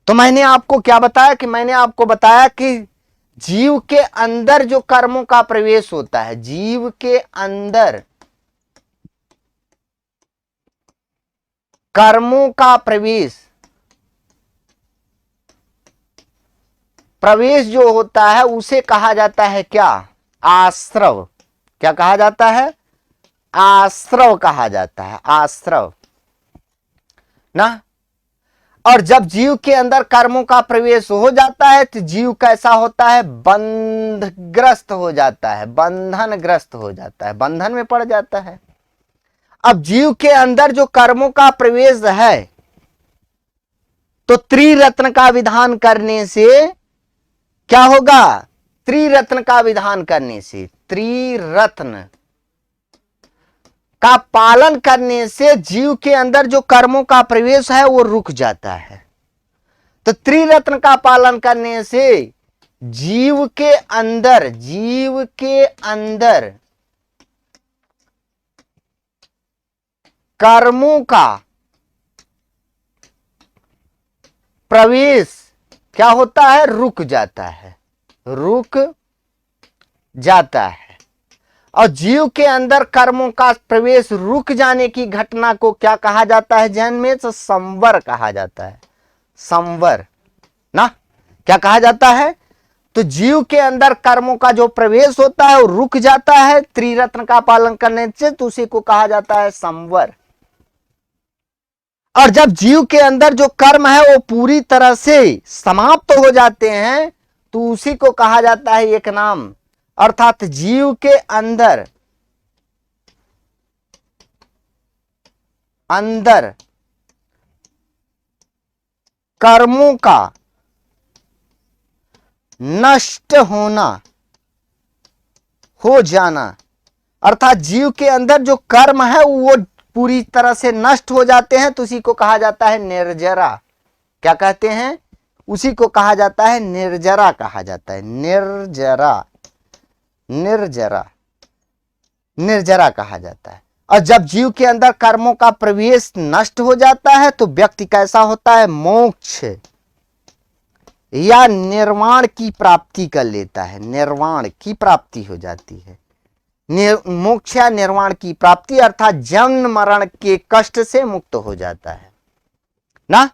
Speaker 1: तो मैंने आपको क्या बताया? कि मैंने आपको बताया कि जीव के अंदर जो कर्मों का प्रवेश होता है, जीव के अंदर कर्मों का प्रवेश जो होता है उसे कहा जाता है क्या? आश्रव। क्या कहा जाता है? आश्रव कहा जाता है, आश्रव ना। और जब जीव के अंदर कर्मों का प्रवेश हो जाता है तो जीव कैसा होता है? बंधग्रस्त हो जाता है, बंधनग्रस्त हो जाता है, बंधन में पड़ जाता है। अब जीव के अंदर जो कर्मों का प्रवेश है तो त्रिरत्न का विधान करने से क्या होगा? त्रिरत्न का विधान करने से, त्रिरत्न का पालन करने से जीव के अंदर जो कर्मों का प्रवेश है वो रुक जाता है। तो त्रिरत्न का पालन करने से जीव के अंदर कर्मों का प्रवेश क्या होता है? रुक जाता है, रुक जाता है। और जीव के अंदर कर्मों का प्रवेश रुक जाने की घटना को क्या कहा जाता है? जैन में तो संवर कहा जाता है, संवर ना। क्या कहा जाता है? तो जीव के अंदर कर्मों का जो प्रवेश होता है वो रुक जाता है त्रिरत्न का पालन करने से, तो उसी को कहा जाता है संवर। और जब जीव के अंदर जो कर्म है वो पूरी तरह से समाप्त हो जाते हैं तो उसी को कहा जाता है एक नाम। अर्थात जीव के अंदर कर्मों का नष्ट होना, हो जाना, अर्थात जीव के अंदर जो कर्म है वो पूरी तरह से नष्ट हो जाते हैं, तो उसी को कहा जाता है निर्जरा। क्या कहते हैं? उसी को कहा जाता है निर्जरा, कहा जाता है निर्जरा, निर्जरा, निर्जरा कहा जाता है। और जब जीव के अंदर कर्मों का प्रवेश नष्ट हो जाता है तो व्यक्ति कैसा होता है? मोक्ष या निर्वाण की प्राप्ति कर लेता है, निर्वाण की प्राप्ति हो जाती है। मोक्ष या निर्वाण की प्राप्ति अर्थात जन्म मरण के कष्ट से मुक्त हो जाता है ना।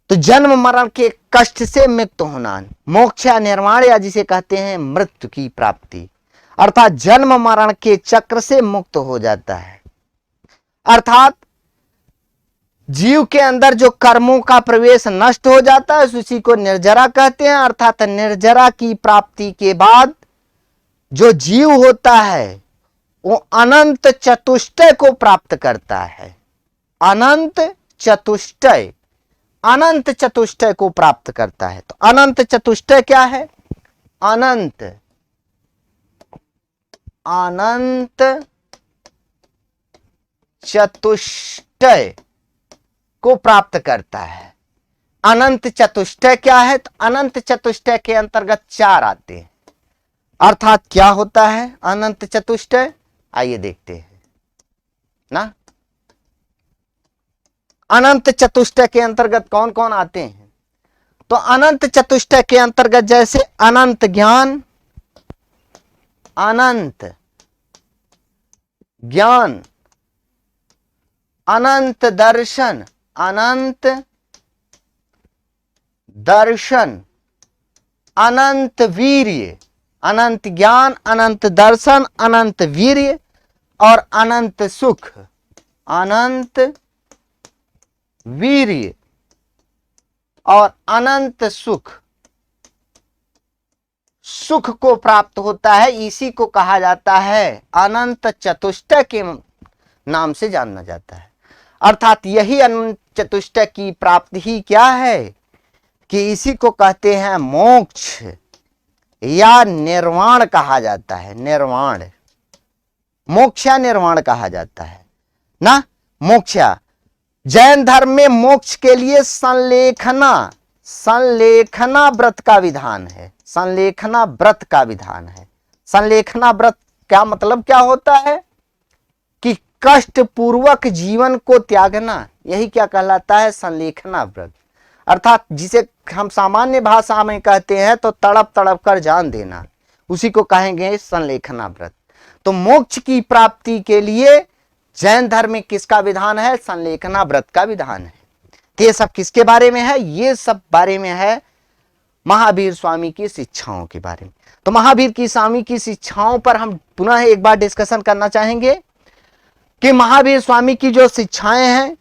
Speaker 1: तो जन्म मरण के कष्ट से मुक्त होना, मोक्ष या निर्वाण, या जिसे कहते हैं मृत्यु की प्राप्ति, अर्थात जन्म मरण के चक्र से मुक्त हो जाता है। अर्थात जीव के अंदर जो कर्मों का प्रवेश नष्ट हो जाता है उसी को निर्जरा कहते हैं। अर्थात निर्जरा की प्राप्ति के बाद जो जीव होता है वो अनंत चतुष्टय को प्राप्त करता है। अनंत चतुष्टय, अनंत चतुष्टय को प्राप्त करता है। तो अनंत चतुष्टय क्या है? अनंत, अनंत चतुष्टय को प्राप्त करता है। अनंत चतुष्टय क्या है? तो अनंत चतुष्टय के अंतर्गत चार आते हैं। अर्थात क्या होता है अनंत चतुष्टय? आइए देखते हैं ना। अनंत चतुष्टय के अंतर्गत कौन कौन आते हैं? तो अनंत चतुष्टय के अंतर्गत जैसे अनंत ज्ञान, अनंत ज्ञान, अनंत दर्शन, अनंत दर्शन, अनंत वीर्य, अनंत ज्ञान, अनंत दर्शन, अनंत वीर्य और अनंत सुख, अनंत वीर्य और अनंत सुख, सुख को प्राप्त होता है। इसी को कहा जाता है अनंत चतुष्टय के नाम से जाना जाता है। अर्थात यही अनंत चतुष्टय की प्राप्ति ही क्या है कि इसी को कहते हैं मोक्ष या निर्वाण कहा जाता है। निर्वाण, मोक्ष या निर्वाण कहा जाता है ना। मोक्ष, जैन धर्म में मोक्ष के लिए संलेखना, संलेखना व्रत का विधान है। संलेखना व्रत का विधान है। संलेखना व्रत क्या मतलब क्या होता है कि कष्ट पूर्वक जीवन को त्यागना, यही क्या कहलाता है संलेखना व्रत। अर्थात जिसे हम सामान्य भाषा में कहते हैं तो तड़प तड़प कर जान देना, उसी को कहेंगे संलेखना व्रत। तो मोक्ष की प्राप्ति के लिए जैन धर्म में किसका विधान है? संलेखना व्रत का विधान है। तो ये सब किसके बारे में है? ये सब बारे में है महावीर स्वामी की शिक्षाओं के बारे में। तो महावीर की स्वामी की शिक्षाओं पर हम पुनः एक बार डिस्कशन करना चाहेंगे कि महावीर स्वामी की जो शिक्षाएं हैं,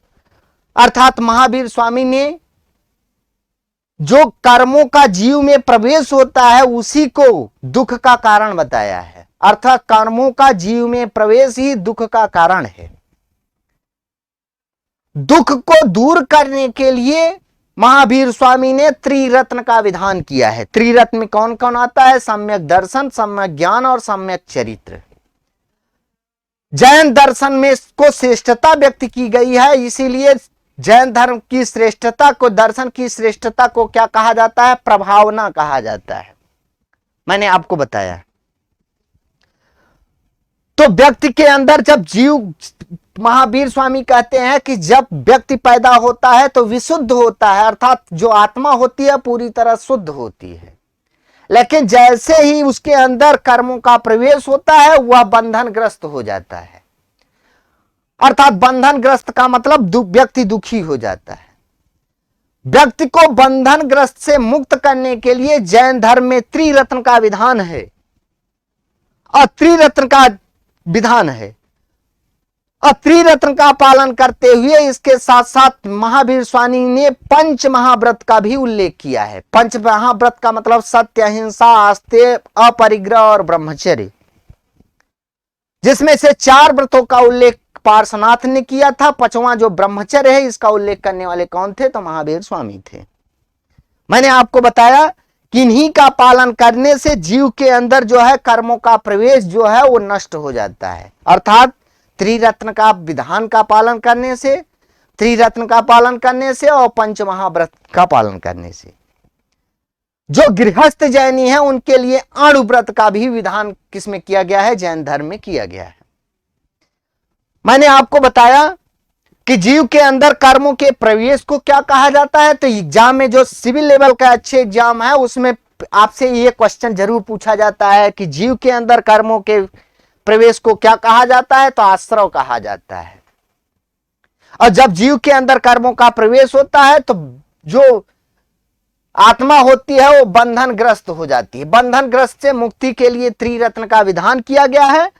Speaker 1: अर्थात महावीर स्वामी ने जो कर्मों का जीव में प्रवेश होता है उसी को दुख का कारण बताया है। अर्थात कर्मों का जीव में प्रवेश ही दुख का कारण है। दुख को दूर करने के लिए महावीर स्वामी ने त्रिरत्न का विधान किया है। त्रिरत्न में कौन कौन आता है? सम्यक दर्शन, सम्यक ज्ञान और सम्यक चरित्र। जैन दर्शन में को श्रेष्ठता व्यक्त की गई है, इसीलिए जैन धर्म की श्रेष्ठता को, दर्शन की श्रेष्ठता को क्या कहा जाता है? प्रभावना कहा जाता है। मैंने आपको बताया। तो व्यक्ति के अंदर जब जीव, महावीर स्वामी कहते हैं कि जब व्यक्ति पैदा होता है तो विशुद्ध होता है, अर्थात जो आत्मा होती है पूरी तरह शुद्ध होती है। लेकिन जैसे ही उसके अंदर कर्मों का प्रवेश होता है वह बंधनग्रस्त हो जाता है। अर्थात बंधनग्रस्त का मतलब व्यक्ति दुखी हो जाता है। व्यक्ति को बंधनग्रस्त से मुक्त करने के लिए जैन धर्म में त्रिरत्न का विधान है। और त्रिरत्न का विधान है और त्रिरत्न का पालन करते हुए इसके साथ साथ महावीर स्वामी ने पंच महाव्रत का भी उल्लेख किया है। पंच महाव्रत का मतलब सत्य, अहिंसा, आस्तेय, अपरिग्रह और ब्रह्मचर्य, जिसमें से 4 व्रतों का उल्लेख पार्श्वनाथ ने किया था। 5वां जो ब्रह्मचर्य है, इसका उल्लेख करने वाले कौन थे? तो महावीर स्वामी थे। मैंने आपको बताया कि इन्हीं का पालन करने से जीव के अंदर जो है कर्मों का प्रवेश जो है वो नष्ट हो जाता है। अर्थात त्रिरत्न का विधान का पालन करने से, त्रिरत्न का पालन करने से और पंच महाव्रत का पालन करने से। जो गृहस्थ जैनी है उनके लिए अणुव्रत का भी विधान किसमें किया गया है? जैन धर्म में किया गया है। मैंने आपको बताया कि जीव के अंदर कर्मों के प्रवेश को क्या कहा जाता है। तो एग्जाम में जो सिविल लेवल का अच्छे एग्जाम है उसमें आपसे ये क्वेश्चन जरूर पूछा जाता है कि जीव के अंदर कर्मों के प्रवेश को क्या कहा जाता है? तो आश्रव कहा जाता है। और जब जीव के अंदर कर्मों का प्रवेश होता है तो जो आत्मा होती है वो बंधन ग्रस्त हो जाती है। बंधन ग्रस्त से मुक्ति के लिए त्रिरत्न का विधान किया गया है।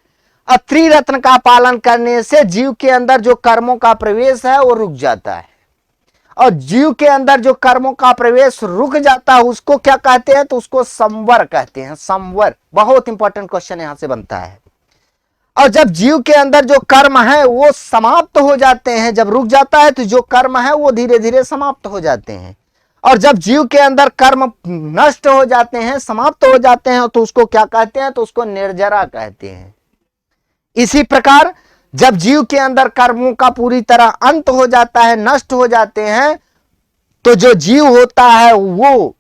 Speaker 1: और त्रिरत्न का पालन करने से जीव के अंदर जो कर्मों का प्रवेश है वो रुक जाता है। और जीव के अंदर जो कर्मों का प्रवेश रुक जाता है उसको क्या कहते हैं? तो उसको संवर कहते हैं। संवर बहुत इंपॉर्टेंट क्वेश्चन यहां से बनता है। और जब जीव के अंदर जो कर्म है वो समाप्त हो जाते हैं, जब रुक जाता है तो जो कर्म है वो धीरे धीरे समाप्त हो जाते हैं। और जब जीव के अंदर कर्म नष्ट हो जाते हैं, समाप्त हो जाते हैं, तो उसको क्या कहते हैं? तो उसको निर्जरा कहते हैं। इसी प्रकार जब जीव के अंदर कर्मों का पूरी तरह अंत हो जाता है, नष्ट हो जाते हैं, तो जो जीव होता है वो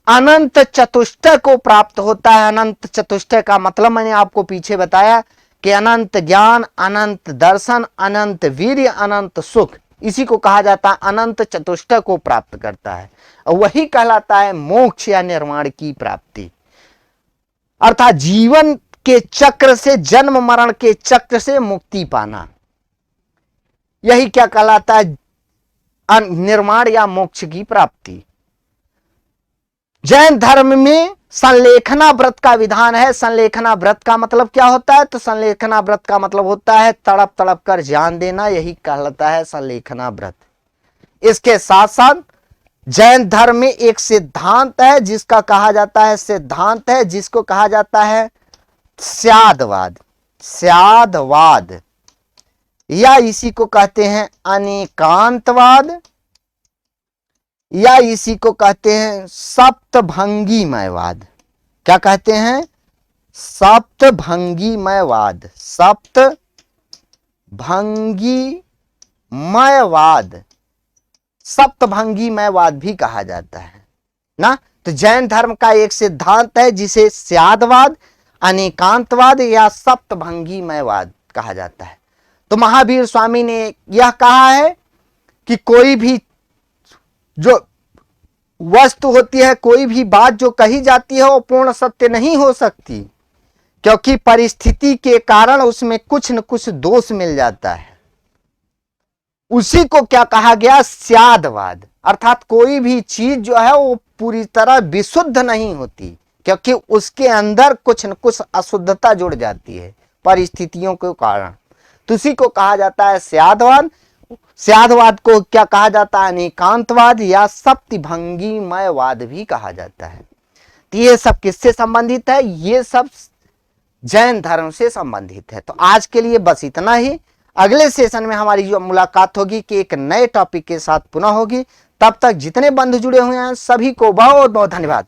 Speaker 1: अनंत चतुष्टय को प्राप्त होता है। अनंत चतुष्टय का मतलब मैंने आपको पीछे बताया कि अनंत ज्ञान, अनंत दर्शन, अनंत वीर्य, अनंत सुख, इसी को कहा जाता है अनंत चतुष्टय को प्राप्त करता है। और वही कहलाता है मोक्ष या निर्वाण की प्राप्ति। अर्थात जीवन के चक्र से, जन्म मरण के चक्र से मुक्ति पाना, यही क्या कहलाता है? निर्वाण या मोक्ष की प्राप्ति। जैन धर्म में संलेखना व्रत का विधान है। संलेखना व्रत का मतलब क्या होता है? तो संलेखना व्रत का मतलब होता है तड़प तड़प कर जान देना, यही कहलाता है संलेखना व्रत। इसके साथ साथ जैन धर्म में एक सिद्धांत है जिसका कहा जाता है, सिद्धांत है जिसको कहा जाता है स्यादवाद। स्यादवाद या इसी को कहते हैं अनेकांतवाद, या इसी को कहते हैं सप्तभंगीमयवाद। क्या कहते हैं? सप्तभंगीमयवाद। सप्तभंगीमयवाद, सप्तभंगीमयवाद भी कहा जाता है ना। तो जैन धर्म का एक सिद्धांत है जिसे स्यादवाद, अनेकांतवाद या सप्तभंगीमयवाद कहा जाता है। तो महावीर स्वामी ने यह कहा है कि कोई भी जो वस्तु होती है, कोई भी बात जो कही जाती है वो पूर्ण सत्य नहीं हो सकती, क्योंकि परिस्थिति के कारण उसमें कुछ न कुछ दोष मिल जाता है। उसी को क्या कहा गया? स्यादवाद। अर्थात कोई भी चीज जो है वो पूरी तरह विशुद्ध नहीं होती, क्योंकि उसके अंदर कुछ न कुछ अशुद्धता जुड़ जाती है परिस्थितियों के कारण। तो उसी को कहा जाता है स्यादवाद। स्यादवाद को क्या कहा जाता है? अनेकांतवाद या सप्तभंगीमयवाद भी कहा जाता है। तो ये सब किससे संबंधित है? ये सब जैन धर्म से संबंधित है। तो आज के लिए बस इतना ही। अगले सेशन में हमारी जो मुलाकात होगी कि एक नए टॉपिक के साथ पुनः होगी। तब तक जितने बंधु जुड़े हुए हैं सभी को बहुत बहुत धन्यवाद।